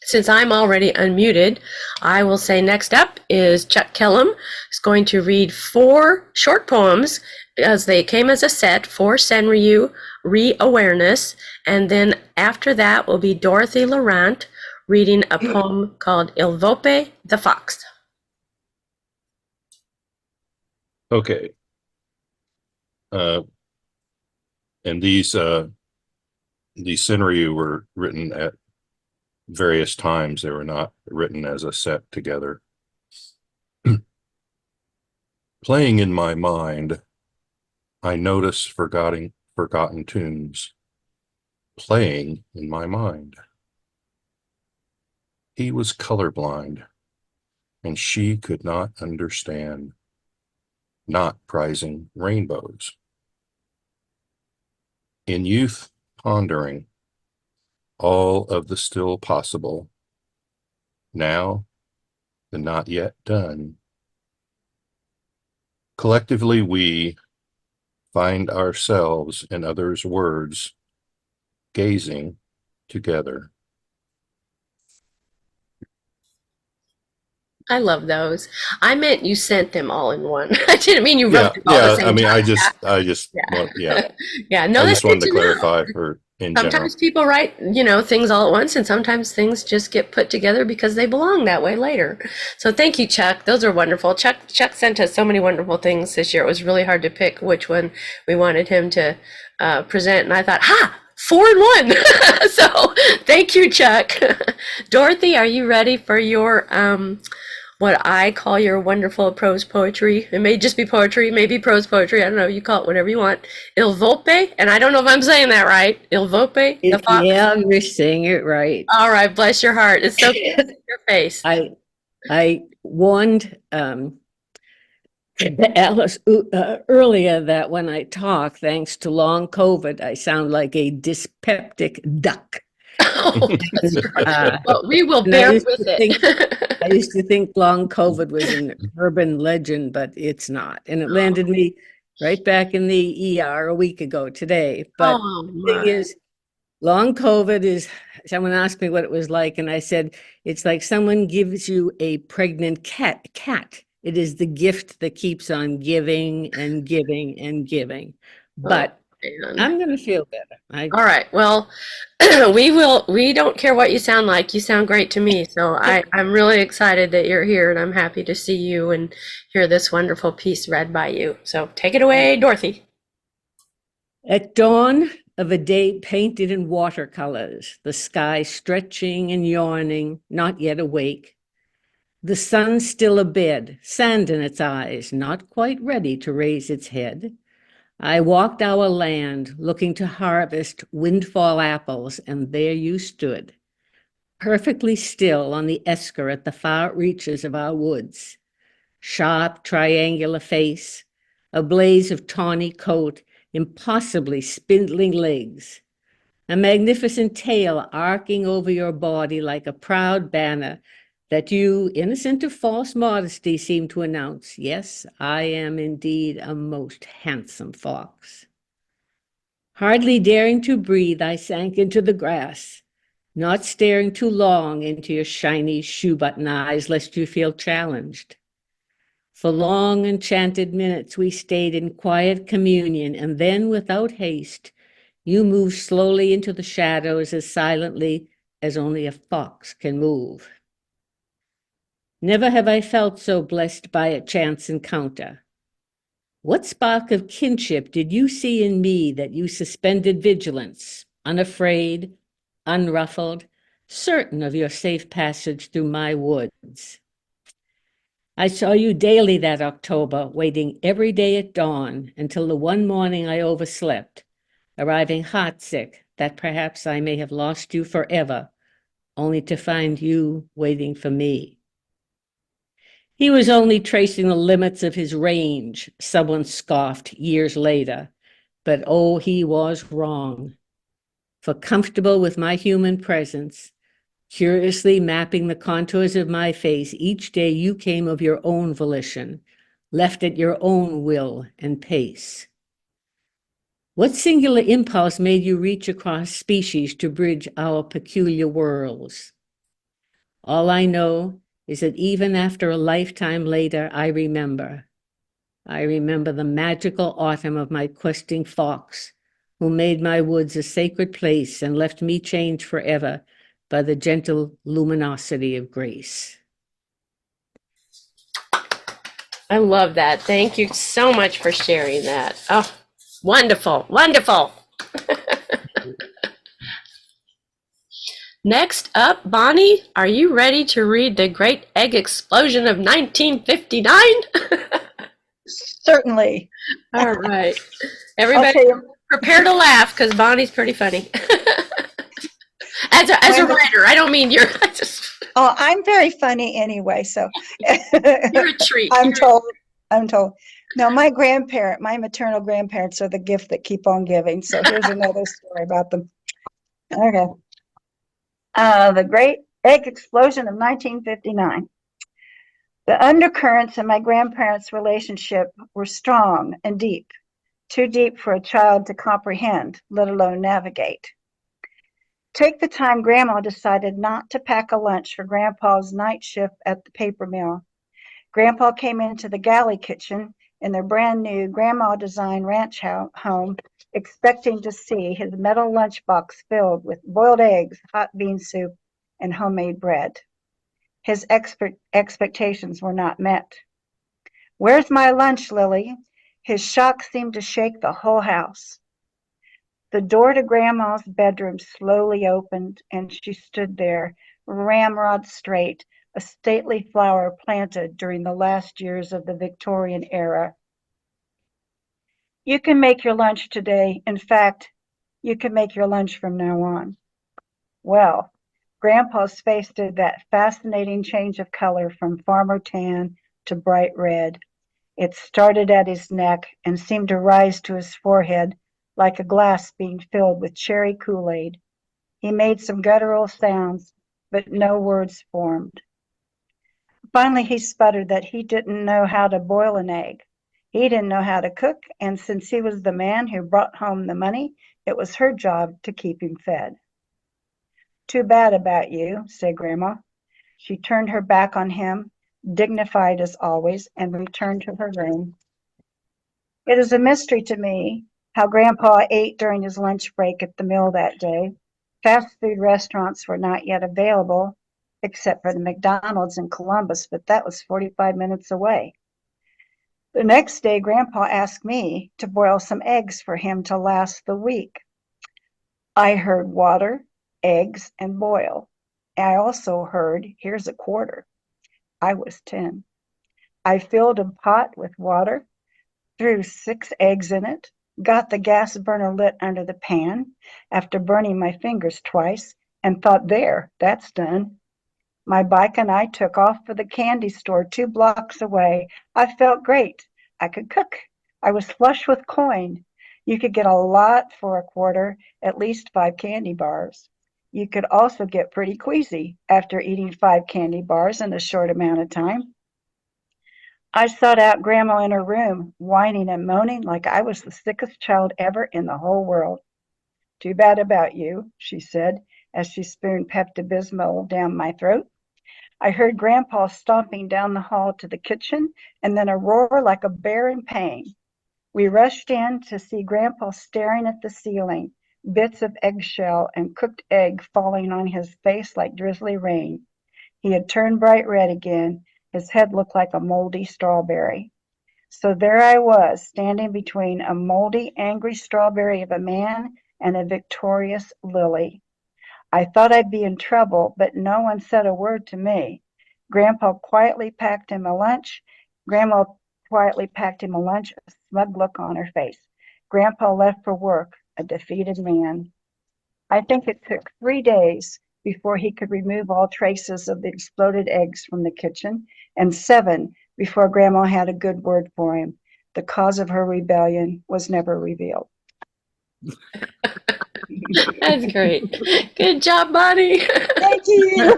Since I'm already unmuted, I will say next up is Chuck Kellum. Is going to read 4 short poems as they came as a set for Senryu Re-Awareness. And then after that will be Dorothy Laurent reading a poem called Il Volpe the Fox. Okay. And these Senryu were written at various times. They were not written as a set together. Playing in my mind, I notice forgotten tunes. Playing in my mind. He was colorblind, and she could not understand, not prizing rainbows. In youth, pondering all of the still possible, now the not yet done. Collectively, we find ourselves in others' words, gazing together. I love those. I meant you sent them all in one. I didn't mean you wrote them all at the same I mean, time. I just want, Yeah, no, I that's just good wanted to to know. clarify for in general. Sometimes people write, things all at once, and sometimes things just get put together because they belong that way later. So thank you, Chuck. Those are wonderful. Chuck sent us so many wonderful things this year. It was really hard to pick which one we wanted him to present, and I thought, 4 in 1. So thank you, Chuck. Dorothy, are you ready for your what I call your wonderful prose poetry? It may just be poetry, maybe prose poetry. I don't know. You call it whatever you want. Il Volpe, and I don't know if I'm saying that right. Il Volpe, the fox. Yeah, you're saying it right. All right, bless your heart. It's so good to see your face. I warned Alice earlier that when I talk, thanks to long COVID, I sound like a dyspeptic duck. Oh, that's right. Well, we will bear with it. I used to think long COVID was an urban legend, but it's not. And it landed me right back in the ER a week ago today. But the thing is, long COVID is, someone asked me what it was like, and I said, it's like someone gives you a pregnant cat. It is the gift that keeps on giving and giving and giving. But I'm going to feel better. All right. Well, we don't care what you sound like. You sound great to me. So I'm really excited that you're here, and I'm happy to see you and hear this wonderful piece read by you. So take it away, Dorothy. At dawn of a day painted in watercolors, the sky stretching and yawning, not yet awake, the sun still abed, sand in its eyes, not quite ready to raise its head. I walked our land, looking to harvest windfall apples, and there you stood, perfectly still on the esker at the far reaches of our woods. Sharp, triangular face, a blaze of tawny coat, impossibly spindling legs, a magnificent tail arcing over your body like a proud banner that you, innocent of false modesty, seem to announce, yes, I am indeed a most handsome fox. Hardly daring to breathe, I sank into the grass, not staring too long into your shiny shoe-button eyes, lest you feel challenged. For long enchanted minutes we stayed in quiet communion, and then without haste, you moved slowly into the shadows as silently as only a fox can move. Never have I felt so blessed by a chance encounter. What spark of kinship did you see in me that you suspended vigilance, unafraid, unruffled, certain of your safe passage through my woods? I saw you daily that October, waiting every day at dawn until the one morning I overslept, arriving heartsick that perhaps I may have lost you forever, only to find you waiting for me. He was only tracing the limits of his range, someone scoffed years later. But oh, he was wrong. For comfortable with my human presence, curiously mapping the contours of my face, each day you came of your own volition, left at your own will and pace. What singular impulse made you reach across species to bridge our peculiar worlds? All I know is that even after a lifetime later, I remember the magical autumn of my questing fox, who made my woods a sacred place and left me changed forever by the gentle luminosity of grace. I love that. Thank you so much for sharing that. Oh, wonderful, wonderful. Next up, Bonnie, are you ready to read The Great Egg Explosion of 1959? Certainly. All right. Everybody Okay. prepare to laugh because Bonnie's pretty funny. As a writer, I don't mean you're just... Oh, I'm very funny anyway, so You're a treat. I'm told. No, my maternal grandparents are the gift that keep on giving. So here's another story about them. Okay. The Great Egg Explosion of 1959. The undercurrents in my grandparents' relationship were strong and deep, too deep for a child to comprehend, let alone navigate. Take the time Grandma decided not to pack a lunch for Grandpa's night shift at the paper mill. Grandpa came into the galley kitchen in their brand new Grandma designed ranch home, expecting to see his metal lunchbox filled with boiled eggs, hot bean soup, and homemade bread. His expectations were not met. "Where's my lunch, Lily?" His shock seemed to shake the whole house. The door to Grandma's bedroom slowly opened, and she stood there, ramrod straight, a stately flower planted during the last years of the Victorian era. "You can make your lunch today. In fact, you can make your lunch from now on." Well, Grandpa's face did that fascinating change of color from farmer tan to bright red. It started at his neck and seemed to rise to his forehead like a glass being filled with cherry Kool-Aid. He made some guttural sounds, but no words formed. Finally, he sputtered that he didn't know how to boil an egg. He didn't know how to cook, and since he was the man who brought home the money, it was her job to keep him fed. "Too bad about you," said Grandma. She turned her back on him, dignified as always, and returned to her room. It is a mystery to me how Grandpa ate during his lunch break at the mill that day. Fast food restaurants were not yet available, except for the McDonald's in Columbus, but that was 45 minutes away. The next day, Grandpa asked me to boil some eggs for him to last the week. I heard water, eggs, and boil. I also heard, "Here's a quarter." I was 10. I filled a pot with water, threw 6 eggs in it, got the gas burner lit under the pan after burning my fingers twice, and thought, "There, that's done." My bike and I took off for the candy store 2 blocks away. I felt great. I could cook. I was flush with coin. You could get a lot for a quarter, at least 5 candy bars. You could also get pretty queasy after eating 5 candy bars in a short amount of time. I sought out Grandma in her room, whining and moaning like I was the sickest child ever in the whole world. "Too bad about you," she said, as she spooned Pepto-Bismol down my throat. I heard Grandpa stomping down the hall to the kitchen, and then a roar like a bear in pain. We rushed in to see Grandpa staring at the ceiling, bits of eggshell and cooked egg falling on his face like drizzly rain. He had turned bright red again. His head looked like a moldy strawberry. So there I was, standing between a moldy, angry strawberry of a man and a victorious lily. I thought I'd be in trouble, but no one said a word to me. Grandma quietly packed him a lunch, a smug look on her face. Grandpa left for work, a defeated man. I think it took 3 days before he could remove all traces of the exploded eggs from the kitchen, and 7 before Grandma had a good word for him. The cause of her rebellion was never revealed. That's great. Good job, Bonnie. Thank you.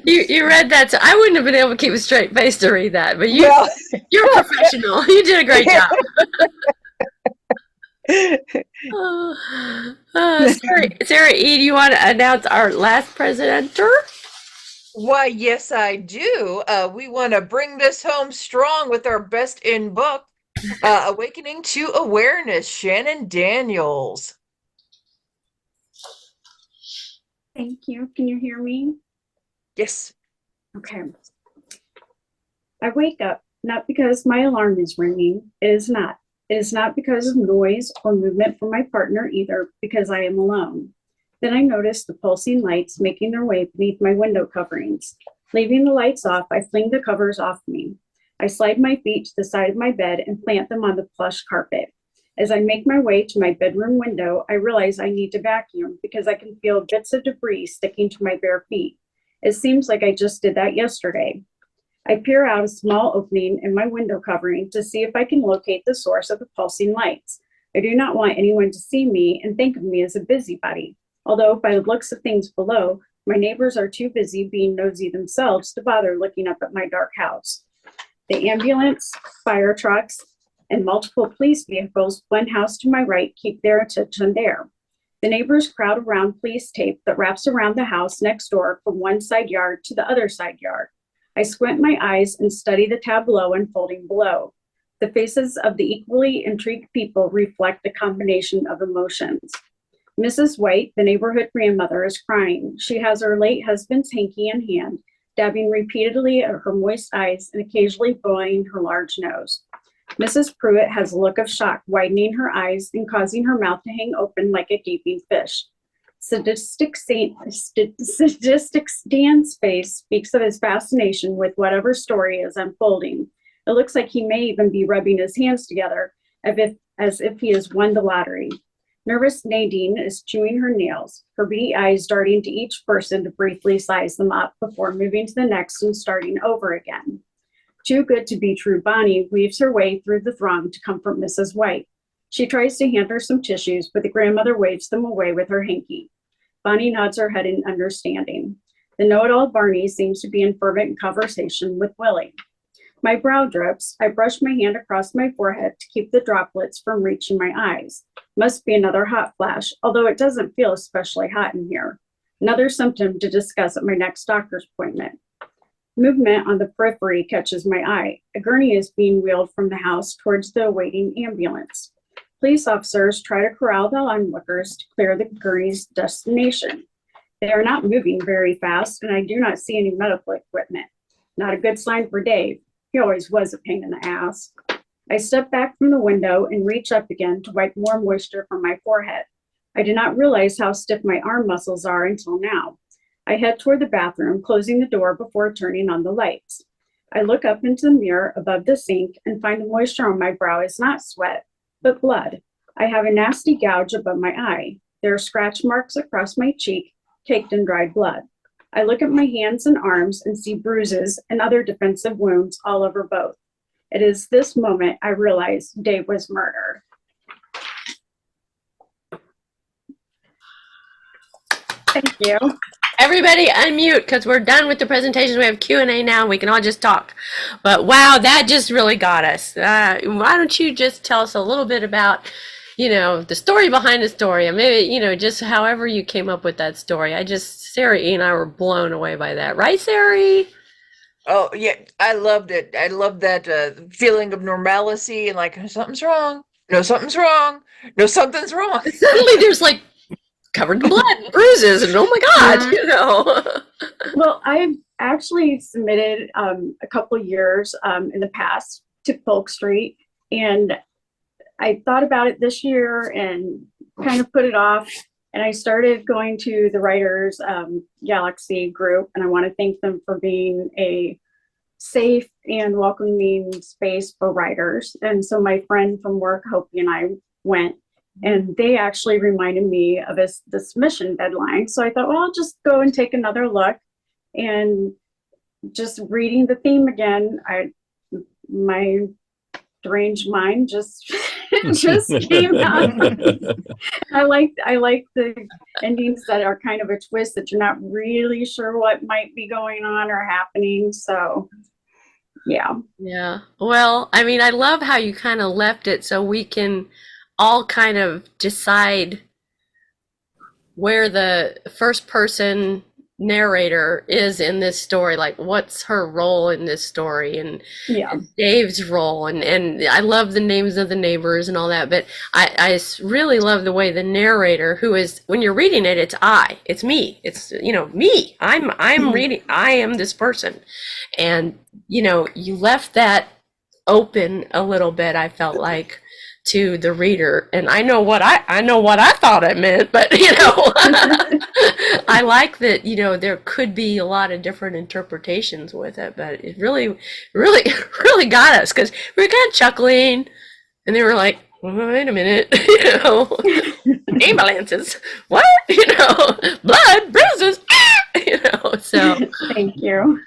You read that, so I wouldn't have been able to keep a straight face to read that, but Well, you're a professional. You did a great job. Sarah E., do you want to announce our last presenter? Why, yes, I do. We want to bring this home strong with our best in book, Awakening to Awareness, Shannon Daniels. Thank you. Can you hear me? Yes. Okay. I wake up not because my alarm is ringing. It is not. It is not because of noise or movement from my partner either, because I am alone. Then I notice the pulsing lights making their way beneath my window coverings. Leaving the lights off, I fling the covers off me. I slide my feet to the side of my bed and plant them on the plush carpet. As I make my way to my bedroom window, I realize I need to vacuum because I can feel bits of debris sticking to my bare feet. It seems like I just did that yesterday. I peer out a small opening in my window covering to see if I can locate the source of the pulsing lights. I do not want anyone to see me and think of me as a busybody, although by the looks of things below, my neighbors are too busy being nosy themselves to bother looking up at my dark house. The ambulance, fire trucks, and multiple police vehicles, one house to my right, keep their attention there. The neighbors crowd around police tape that wraps around the house next door from one side yard to the other side yard. I squint my eyes and study the tableau unfolding below. The faces of the equally intrigued people reflect a combination of emotions. Mrs. White, the neighborhood grandmother, is crying. She has her late husband's hanky in hand, dabbing repeatedly at her moist eyes and occasionally blowing her large nose. Mrs. Pruitt has a look of shock widening her eyes and causing her mouth to hang open like a gaping fish. Sadistic Dan's face speaks of his fascination with whatever story is unfolding. It looks like he may even be rubbing his hands together as if he has won the lottery. Nervous Nadine is chewing her nails, her beady eyes darting to each person to briefly size them up before moving to the next and starting over again. Too good to be true, Bonnie weaves her way through the throng to comfort Mrs. White. She tries to hand her some tissues, but the grandmother waves them away with her hanky. Bonnie nods her head in understanding. The know-it-all Barney seems to be in fervent conversation with Willie. My brow drips. I brush my hand across my forehead to keep the droplets from reaching my eyes. Must be another hot flash, although it doesn't feel especially hot in here. Another symptom to discuss at my next doctor's appointment. Movement on the periphery catches my eye. A gurney is being wheeled from the house towards the awaiting ambulance. Police officers try to corral the onlookers to clear the gurney's destination. They are not moving very fast, and I do not see any medical equipment. Not a good sign for Dave. He always was a pain in the ass. I step back from the window and reach up again to wipe more moisture from my forehead. I did not realize how stiff my arm muscles are until now. I head toward the bathroom, closing the door before turning on the lights. I look up into the mirror above the sink and find the moisture on my brow is not sweat, but blood. I have a nasty gouge above my eye. There are scratch marks across my cheek, caked in dried blood. I look at my hands and arms and see bruises and other defensive wounds all over both. It is this moment I realize Dave was murdered. Thank you. Everybody unmute because we're done with the presentations. We have Q&A now. We can all just talk. But wow, that just really got us. Why don't you just tell us a little bit about, the story behind the story, and maybe, just however you came up with that story. Sarah E. and I were blown away by that. Right, Sarah E.? Oh, yeah, I loved it. I love that feeling of normalcy and like, something's wrong. No, something's wrong. No, something's wrong. Suddenly there's like covered in blood and bruises and oh my God, Well, I've actually submitted a couple of years in the past to Polk Street, and I thought about it this year and kind of put it off. And I started going to the Writers Galaxy group, and I want to thank them for being a safe and welcoming space for writers. And so my friend from work, Hopi, and I went, And they actually reminded me of the submission deadline. So I thought, well, I'll just go and take another look. And just reading the theme again, my deranged mind just just came out. I like the endings that are kind of a twist that you're not really sure what might be going on or happening. So yeah. Yeah. Well, I mean, I love how you kind of left it so we can all kind of decide where the first person narrator is in this story, like what's her role in this story, and Dave's role, and I love the names of the neighbors and all that, but I really love the way the narrator, who is, when you're reading it, it's me, it's, you know, me, I'm reading, I am this person, and you know, you left that open a little bit, I felt like, to the reader, and I know what I thought it meant, but you know, I like that, you know, there could be a lot of different interpretations with it, but it really really got us, because we were kind of chuckling, and they were like, wait a minute, you know, ambulances, what, you know, blood, bruises, you know, so thank you.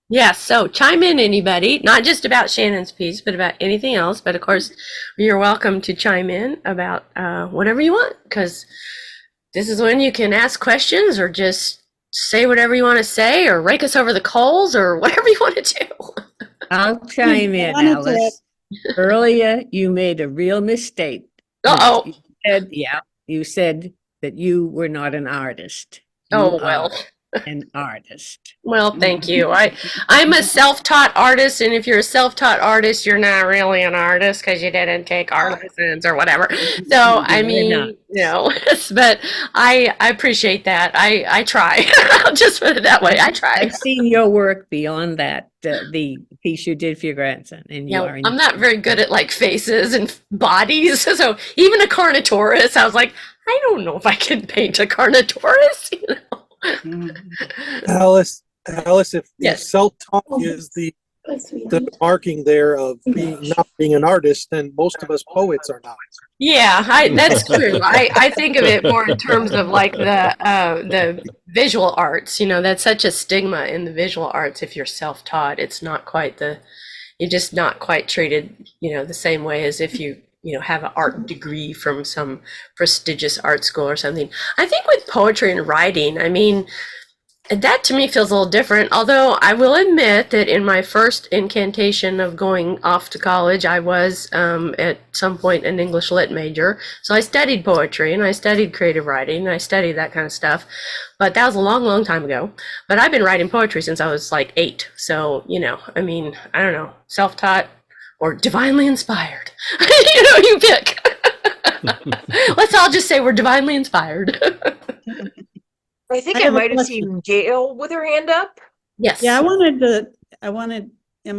yeah, so chime in, anybody, not just about Shannon's piece, but about anything else. But of course, you're welcome to chime in about whatever you want, because this is when you can ask questions or just say whatever you want to say, or rake us over the coals, or whatever you want to do. I'll chime in, Alice. Earlier, you made a real mistake. Uh-oh. You said that you were not an artist. Oh, well. An artist. Well, thank you. I'm a self-taught artist, and if you're a self-taught artist, you're not really an artist because you didn't take art lessons or whatever. So I mean, you know, but I appreciate that. I try. I'll just put it that way. I try. I've seen your work beyond that, the piece you did for your grandson, and you are. I'm not very good at like faces and bodies. So even a Carnotaurus, I was like, I don't know if I can paint a Carnotaurus. You know. Alice, if self-taught is the marking there of not being an artist, then most of us poets are not. Yeah, that's true. I think of it more in terms of like the visual arts. You know, that's such a stigma in the visual arts. If you're self-taught, it's not quite you're just not quite treated, you know, the same way as if you know, have an art degree from some prestigious art school or something. I think with poetry and writing, I mean, that to me feels a little different. Although I will admit that in my first incantation of going off to college, I was at some point an English lit major. So I studied poetry and I studied creative writing and I studied that kind of stuff. But that was a long, long time ago. But I've been writing poetry since I was like 8. So, you know, I mean, I don't know, self-taught or divinely inspired. You know, you pick. Let's all just say we're divinely inspired. I think I might have seen Gail with her hand up. Yes. Yeah, am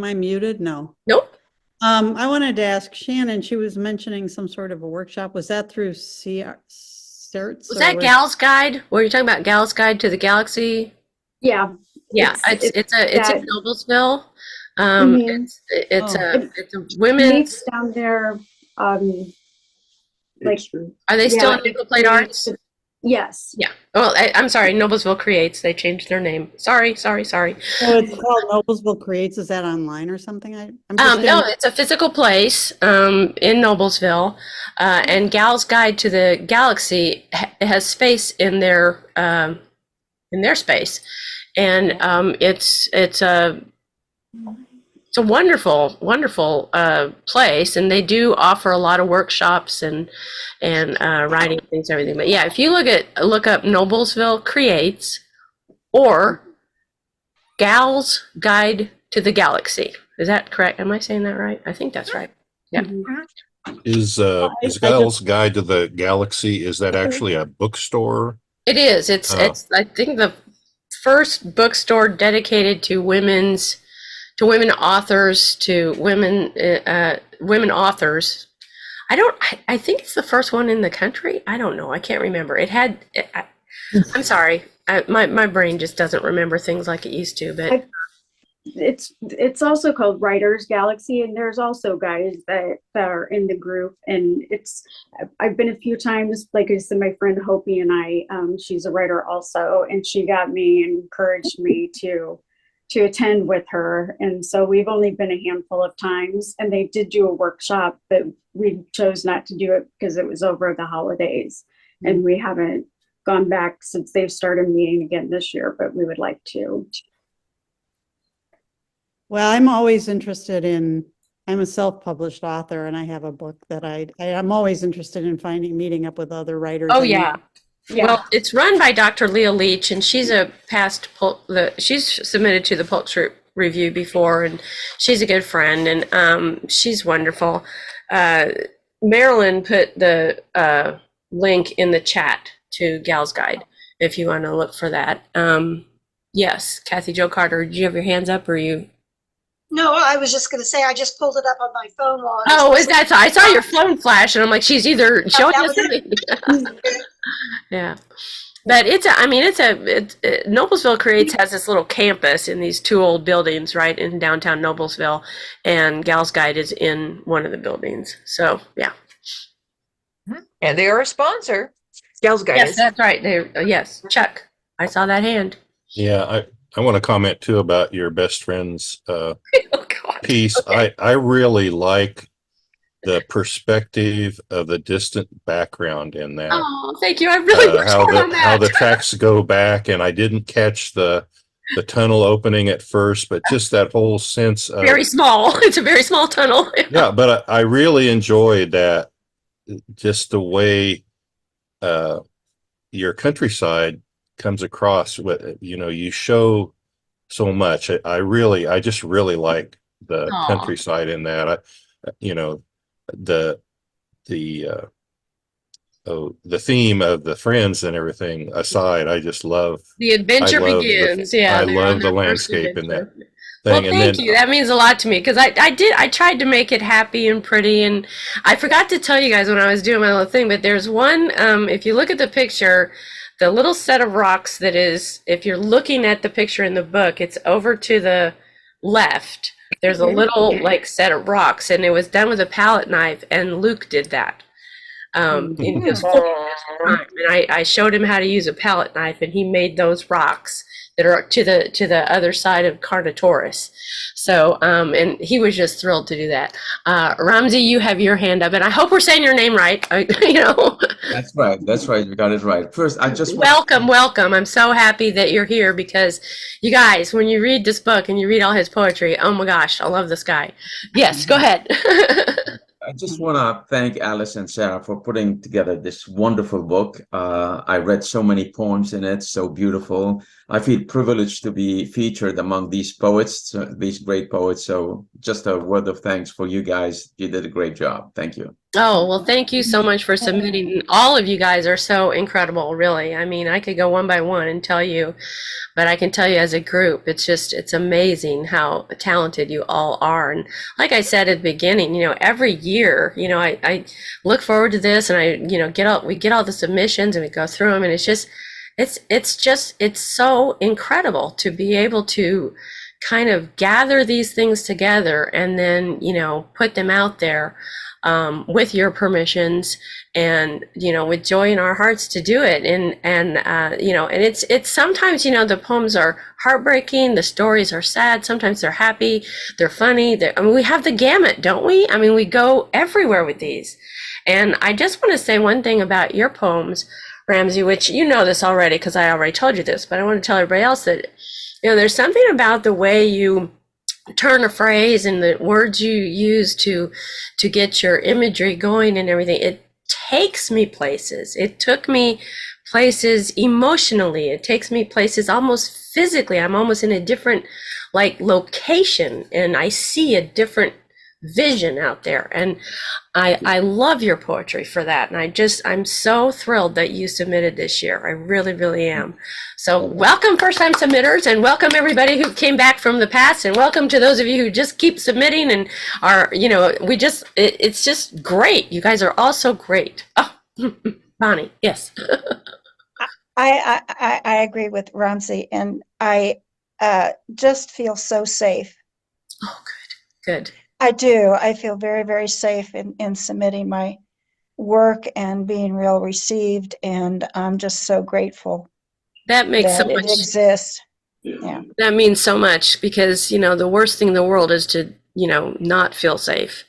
I muted? No. Nope. I wanted to ask Shannon, she was mentioning some sort of a workshop. Was that through CEArts? Was that Gal's Guide? Were you talking about Gal's Guide to the Galaxy? Yeah. Yeah, it's in Noblesville. It's a women's down there. Like, are they still in Nickel Plate Arts? Yes. Yeah. Well, I'm sorry. Noblesville Creates. They changed their name. Sorry. So it's called Noblesville Creates. Is that online or something? No, it's a physical place in Noblesville, and Gal's Guide to the Galaxy has space in their space, and it's a wonderful place, and they do offer a lot of workshops and writing things, everything. But yeah, if you look up Noblesville Creates or Gal's Guide to the Galaxy, is that correct? Am I saying that right? I think that's right. Yeah. Is Gal's Guide to the Galaxy, is that actually a bookstore? It is. It's I think the first bookstore dedicated to women authors, to women authors. I think it's the first one in the country. I don't know. I can't remember. I'm sorry. My brain just doesn't remember things like it used to, but it's also called Writers Galaxy, and there's also guys that are in the group, and I've been a few times. Like I said, my friend Hopi and I, she's a writer also, and she got me and encouraged me to attend with her. And so we've only been a handful of times, and they did do a workshop, but we chose not to do it because it was over the holidays, and we haven't gone back since they've started meeting again this year, but we would like to. Well, I'm always interested in, I'm a self-published author, and I have a book that I'm always interested in meeting up with other writers. Oh, and- yeah. Well, it's run by Dr. Leah Leach, and she's a past she's submitted to the Polk Street Review before, and she's a good friend, and she's wonderful. Marilyn put the link in the chat to Gal's Guide if you want to look for that. Yes, Kathy Jo Carter, did you have your hands up, or you? No, I was just going to say I just pulled it up on my phone while Oh, is that? I saw your phone flash, and I'm like, she's either showing us something. Yeah, but Noblesville Creates has this little campus in these two old buildings right in downtown Noblesville, and Gal's Guide is in one of the buildings. So yeah, and they are a sponsor. Gal's Guide. Yes, that's right. Yes, Chuck, I saw that hand. Yeah, I want to comment too about your best friend's piece. Okay. I really like the perspective of the distant background in that. Oh, thank you. I really worked hard on that. How the tracks go back, and I didn't catch the tunnel opening at first, but just that whole sense of very small. It's a very small tunnel. yeah, but I really enjoyed that, just the way your countryside comes across. You show so much. I just really like the countryside in that. The theme of the friends and everything aside, I just love the adventure begins. I love the landscape in that thing. Well, thank you. That means a lot to me, because I tried to make it happy and pretty, and I forgot to tell you guys when I was doing my little thing, but there's one, if you look at the picture, the little set of rocks that is, if you're looking at the picture in the book, it's over to the left. There's a little set of rocks, and it was done with a palette knife, and Luke did that. It was full time, and I showed him how to use a palette knife, and he made those rocks that are to the other side of Carnotaurus. So, and he was just thrilled to do that. Ramsey, you have your hand up, and I hope we're saying your name right. That's right. That's right. You got it right. First, I just welcome. I'm so happy that you're here, because you guys, when you read this book and you read all his poetry, oh my gosh, I love this guy. Yes, go ahead. I just want to thank Alice and Sarah for putting together this wonderful book. I read so many poems in it, so beautiful. I feel privileged to be featured among these poets, these great poets. So just a word of thanks for you guys. You did a great job. Thank you. Oh, well, thank you so much for submitting. All of you guys are so incredible, really. I mean, I could go one by one and tell you, but I can tell you as a group, it's amazing how talented you all are. And like I said at the beginning, every year, I look forward to this, and we get all the submissions and we go through them, and it's so incredible to be able to kind of gather these things together and then, put them out there with your permissions, and with joy in our hearts to do it. And it's sometimes, the poems are heartbreaking, the stories are sad, sometimes they're happy, they're funny, we have the gamut, don't we? We go everywhere with these. And I just want to say one thing about your poems, Ramsey, which you know this already because I already told you this, but I want to tell everybody else that there's something about the way you turn a phrase and the words you use to get your imagery going and everything. It takes me places. It took me places emotionally. It takes me places almost physically. I'm almost in a different location, and I see a different vision out there. And I love your poetry for that. And I'm so thrilled that you submitted this year. I really, really am. So welcome first time submitters, and welcome everybody who came back from the past, and welcome to those of you who just keep submitting and are, it's just great. You guys are all so great. Oh, Bonnie, yes. I agree with Ramsey, and I just feel so safe. Oh, good. I do. I feel very, very safe in submitting my work and being well received. And I'm just so grateful That makes so that it much. exists. Yeah. That means so much because, the worst thing in the world is to, not feel safe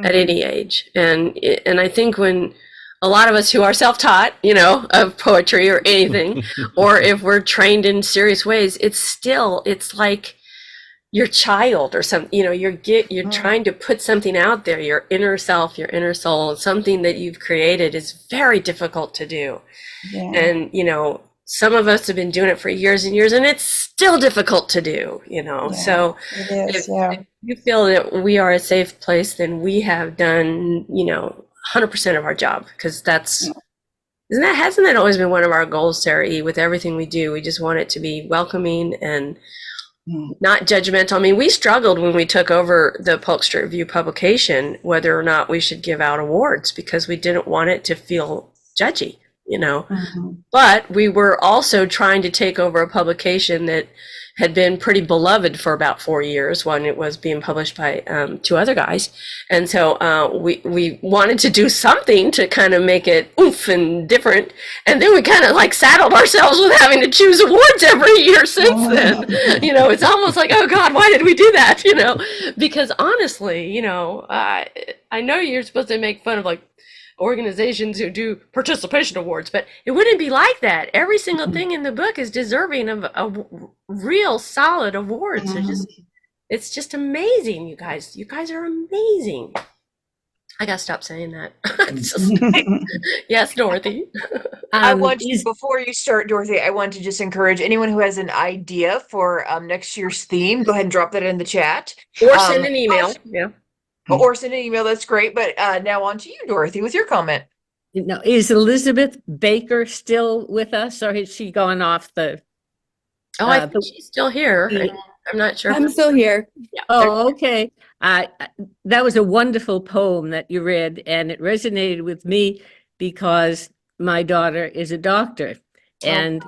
at any age. And I think when a lot of us who are self-taught, of poetry or anything, or if we're trained in serious ways, it's like your child or something, you're trying to put something out there, your inner self, your inner soul, something that you've created is very difficult to do. Yeah. And, some of us have been doing it for years and years, and it's still difficult to do, So it is, if you feel that we are a safe place, then we have done, 100% of our job, because hasn't that always been one of our goals, Sarah E., with everything we do? We just want it to be welcoming and not judgmental. I mean, we struggled when we took over the Polk Street Review publication, whether or not we should give out awards, because we didn't want it to feel judgy. But we were also trying to take over a publication that had been pretty beloved for about 4 years when it was being published by 2 other guys. And so we wanted to do something to kind of make it oomph and different. And then we kind of like saddled ourselves with having to choose awards every year since then. It's almost like, oh God, why did we do that? Because honestly, I know you're supposed to make fun of like organizations who do participation awards, but it wouldn't be like that. Every single thing in the book is deserving of a real solid award. So it's just amazing, you guys. You guys are amazing. I gotta stop saying that. Yes, Dorothy. I want you, before you start, Dorothy, I want to just encourage anyone who has an idea for next year's theme, go ahead and drop that in the chat. Or send an email. Yeah. Or send an email, that's great. But now on to you, Dorothy, with your comment. Is Elizabeth Baker still with us, or has she gone off the? I think she's still here. I'm not sure. I'm still here. Yeah. Oh, okay. That was a wonderful poem that you read, and it resonated with me because my daughter is a doctor, and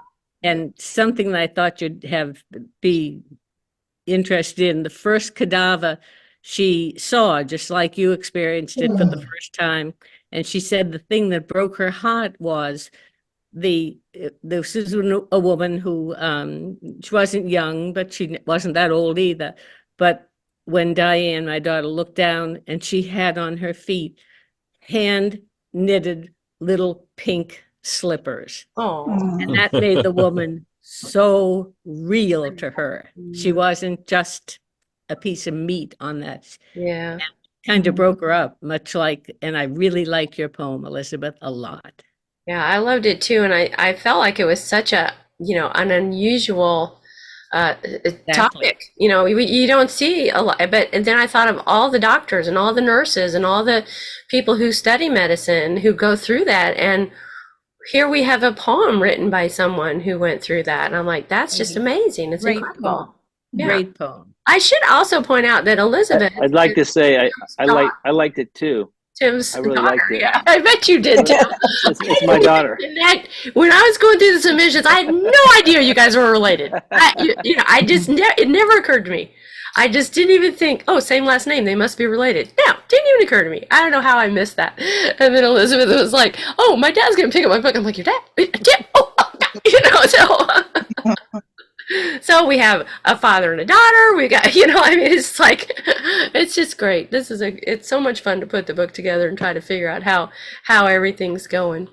something that I thought you'd be interested in. The first cadaver she saw, just like you experienced it for the first time. And she said the thing that broke her heart was this is a woman who, she wasn't young, but she wasn't that old either. But when Diane, my daughter, looked down and she had on her feet hand knitted little pink slippers. Oh. And that made the woman so real to her. She wasn't just a piece of meat on that. Yeah. Kind of broke her up, much like, and I really like your poem, Elizabeth, a lot. Yeah, I loved it too. And I felt like it was such an unusual topic. You don't see a lot, and then I thought of all the doctors and all the nurses and all the people who study medicine who go through that. And here we have a poem written by someone who went through that. And I'm like, that's just amazing. It's Great incredible. poem. Yeah. Great poem. I should also point out that Elizabeth. I'd like to say I liked it too. Tim's I really daughter. liked it. Yeah, I bet you did, Tim. It's my daughter. When I was going through the submissions, I had no idea you guys were related. It never occurred to me. I just didn't even think, oh, same last name, they must be related. No, didn't even occur to me. I don't know how I missed that. And then Elizabeth was like, oh, my dad's going to pick up my book. I'm like, your dad? Tim? Oh, so we have a father and a daughter. We got, it's like, it's just great. It's so much fun to put the book together and try to figure out how everything's going,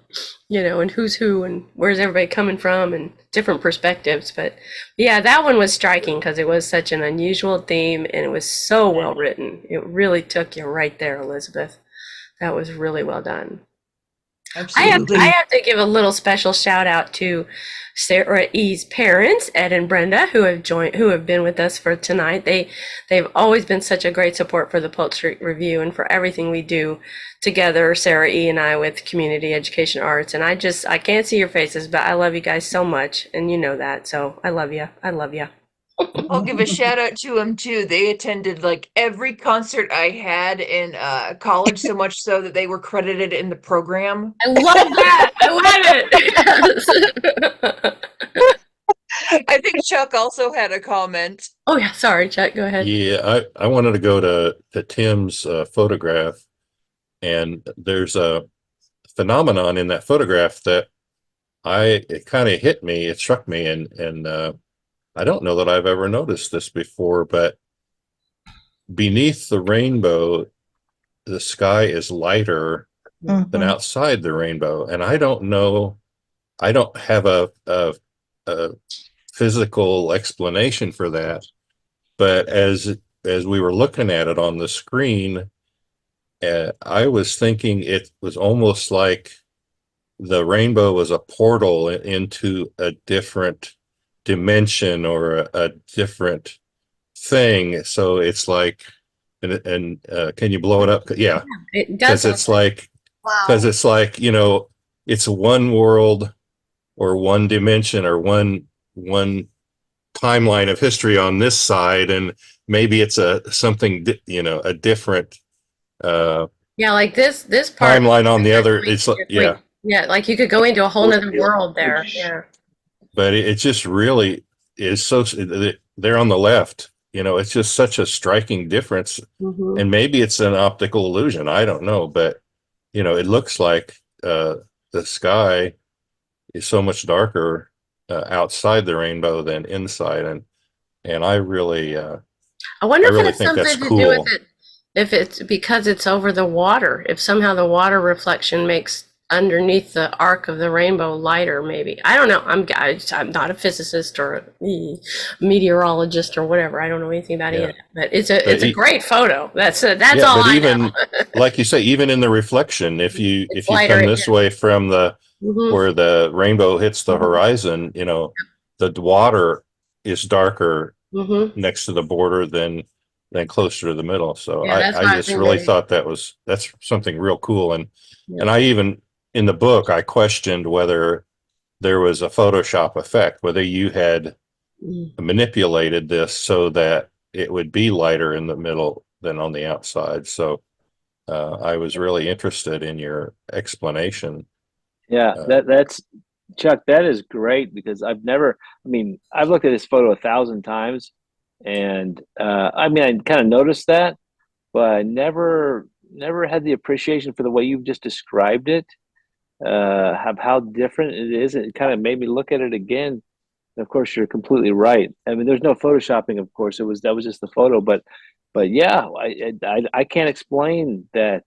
and who's who and where's everybody coming from and different perspectives. But yeah, that one was striking because it was such an unusual theme and it was so well written. It really took you right there, Elizabeth. That was really well done. Absolutely. I have to give a little special shout out to Sarah E.'s parents, Ed and Brenda, who have been with us for tonight. They've always been such a great support for the Polk Street Review and for everything we do together, Sarah E. and I, with community education arts. And I can't see your faces, but I love you guys so much, and you know that. So I love you. I love you. I'll give a shout out to them too. They attended like every concert I had in college, so much so that they were credited in the program. I love that. I love it. I think Chuck also had a comment. Oh yeah, sorry, Chuck, go ahead. Yeah, I wanted to go to Tim's photograph, and there's a phenomenon in that photograph that it kind of hit me. It struck me, and I don't know that I've ever noticed this before, but beneath the rainbow, the sky is lighter than outside the rainbow, and I don't know. I don't have a physical explanation for that, but as we were looking at it on the screen, I was thinking it was almost like the rainbow was a portal into a different dimension or a different thing. So it's like, and can you blow it up? Yeah, It because does. it's like, Wow. because it's like, it's one world or one dimension or one timeline of history on this side, and maybe it's something a different Yeah, like this part timeline on the other. It's like, yeah, yeah, like you could go into a whole nother world there. Yeah. but it just really is so. They're on the left. It's just such a striking difference, Mhm. and maybe it's an optical illusion. I don't know, but it looks like the sky is so much darker outside the rainbow than inside, and I really I wonder if it has think something that's to do cool. with it, if it's because it's over the water, if somehow the water reflection makes underneath the arc of the rainbow lighter, maybe. I don't know. I'm not a physicist or a meteorologist or whatever. I don't know anything about Yeah. it, but it's a great photo. That's all but I even know. like you say, even in the reflection, if you lighter, come this yeah. way from the Mhm. where the rainbow hits the horizon, the water is darker Mhm. next to the border than closer to the middle. So Yeah, that's I why I just think really that thought that's something real cool. And Yeah. I even in the book I questioned whether there was a Photoshop effect, whether you had manipulated this so that it would be lighter in the middle than on the outside. So I was really interested in your explanation. Yeah, that's Chuck. That is great because I've never. I mean, I've looked at this photo 1,000 times, and I mean, I kind of noticed that, but I never had the appreciation for the way you've just described it. How different it is. It kind of made me look at it again. And of course, you're completely right. I mean, there's no photoshopping. Of course, that was just the photo. But yeah, I can't explain that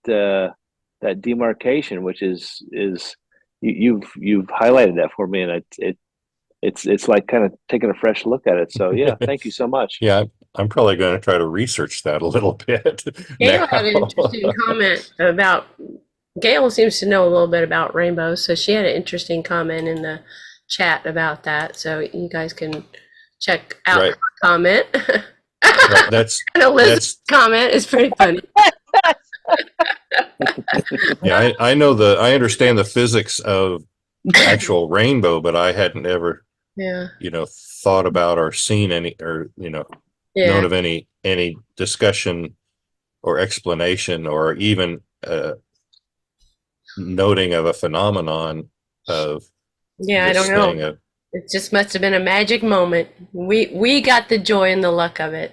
demarcation, which is you've highlighted that for me, and it's like kind of taking a fresh look at it. So yeah, thank you so much. Yeah, I'm probably going to try to research that a little bit Gail now. had an interesting comment about. Gail seems to know a little bit about rainbows, so she had an interesting comment in the chat about that. So you guys can check out Right. her comment. Right, that's And Elizabeth's comment is pretty funny. yeah. I understand the physics of actual rainbow, but I hadn't ever Yeah. thought about or seen any or Yeah. known of any discussion or explanation or even noting of a phenomenon of Yeah, I this don't know. thing. It just must have been a magic moment. We got the joy and the luck of it.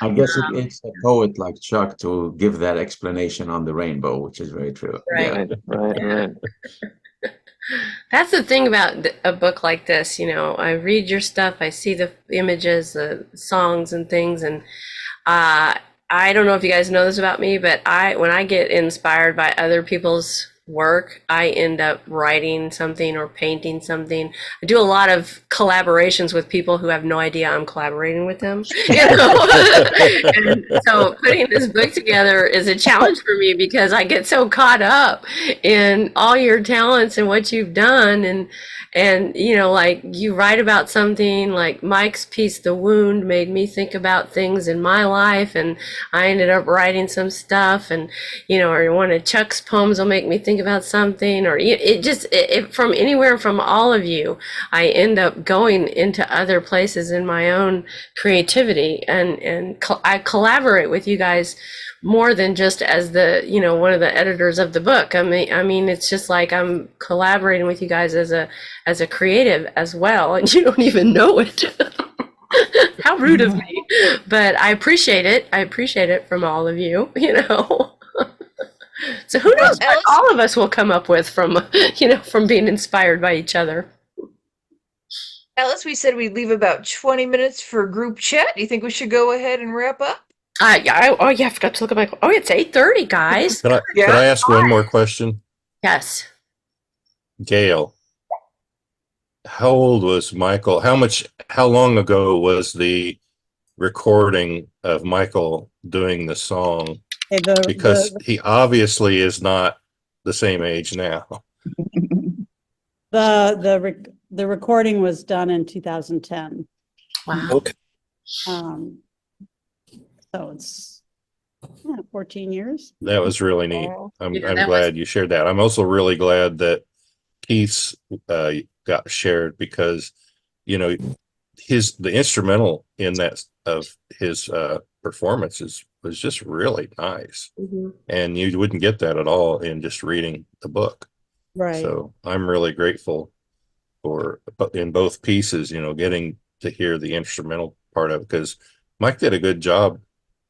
I guess it takes a poet like Chuck to give that explanation on the rainbow, which is very true. Right. Right. That's the thing about a book like this. I read your stuff, I see the images, the songs and things, and I don't know if you guys know this about me, but when I get inspired by other people's work, I end up writing something or painting something. I do a lot of collaborations with people who have no idea I'm collaborating with them. And so putting this book together is a challenge for me because I get so caught up in all your talents and what you've done, and like you write about something like Mike's piece, The Wound, made me think about things in my life, and I ended up writing some stuff, and or one of Chuck's poems will make me think about something, or it from anywhere from all of you, I end up going into other places in my own creativity, and I collaborate with you guys more than just as the, one of the editors of the book. I mean, it's just like I'm collaborating with you guys as a creative as well, and you don't even know it. How rude of me. But I appreciate it. I appreciate it from all of you, So who knows what all of us will come up with from, from being inspired by each other. Alice, we said we'd leave about 20 minutes for group chat. Do you think we should go ahead and wrap up? Yeah, I forgot to look at my. Oh, it's 8:30, guys. Could I ask one more question? Yes. Gail, how old was Michael? How long ago was the recording of Michael doing the song? Because he obviously is not the same age now. The recording was done in 2010. Wow. Okay. So it's 14 years. That was really neat. I'm that glad you shared that. I'm also really glad that Keith's got shared, because the instrumental in that of his performances was just really nice. And you wouldn't get that at all in just reading the book. Right. So I'm really grateful for in both pieces, getting to hear the instrumental part of it, because Mike did a good job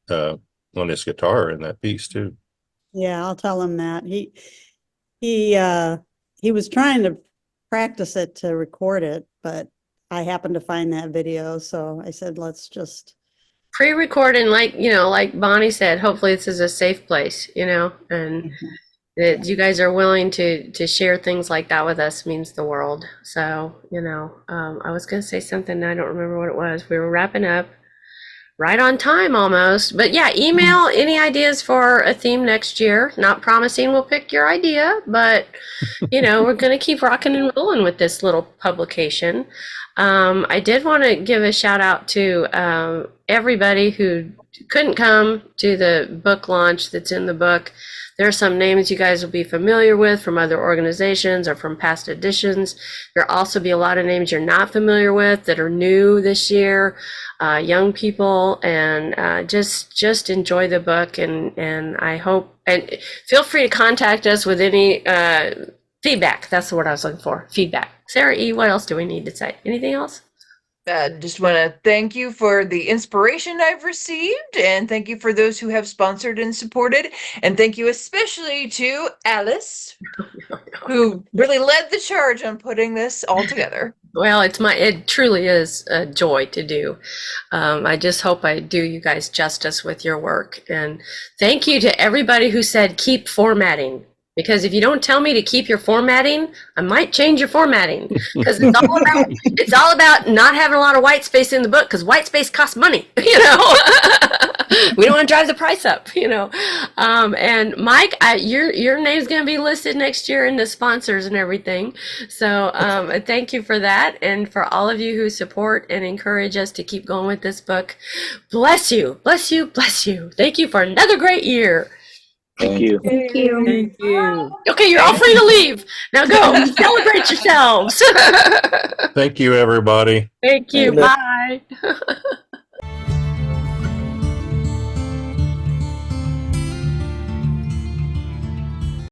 on his guitar in that piece too. Yeah, I'll tell him that. He was trying to practice it to record it, but I happened to find that video, so I said, let's just Pre-record, and like Bonnie said, hopefully this is a safe place, and that you guys are willing to share things like that with us means the world. So, I was going to say something, I don't remember what it was. We were wrapping up right on time almost, but yeah, email any ideas for a theme next year. Not promising we'll pick your idea, but we're going to keep rocking and rolling with this little publication. I did want to give a shout out to everybody who couldn't come to the book launch that's in the book. There are some names you guys will be familiar with from other organizations or from past editions. There'll also be a lot of names you're not familiar with that are new this year, young people, and just enjoy the book. And I hope, and feel free to contact us with any feedback. That's the word I was looking for, feedback. Sarah E., what else do we need to say? Anything else? Just want to thank you for the inspiration I've received, and thank you for those who have sponsored and supported, and thank you especially to Alice, who really led the charge on putting this all together. Well, it truly is a joy to do. I just hope I do you guys justice with your work, and thank you to everybody who said keep formatting. Because if you don't tell me to keep your formatting, I might change your formatting. Because it's all about not having a lot of white space in the book, because white space costs money. We don't want to drive the price up. And Mike, your name's going to be listed next year in the sponsors and everything. So thank you for that, and for all of you who support and encourage us to keep going with this book. Bless you, bless you, bless you. Thank you for another great year. Thank you. Thank you. Thank you. Okay, you're all free to leave. Now go celebrate yourselves. Thank you, everybody. Thank you. Amen. Bye.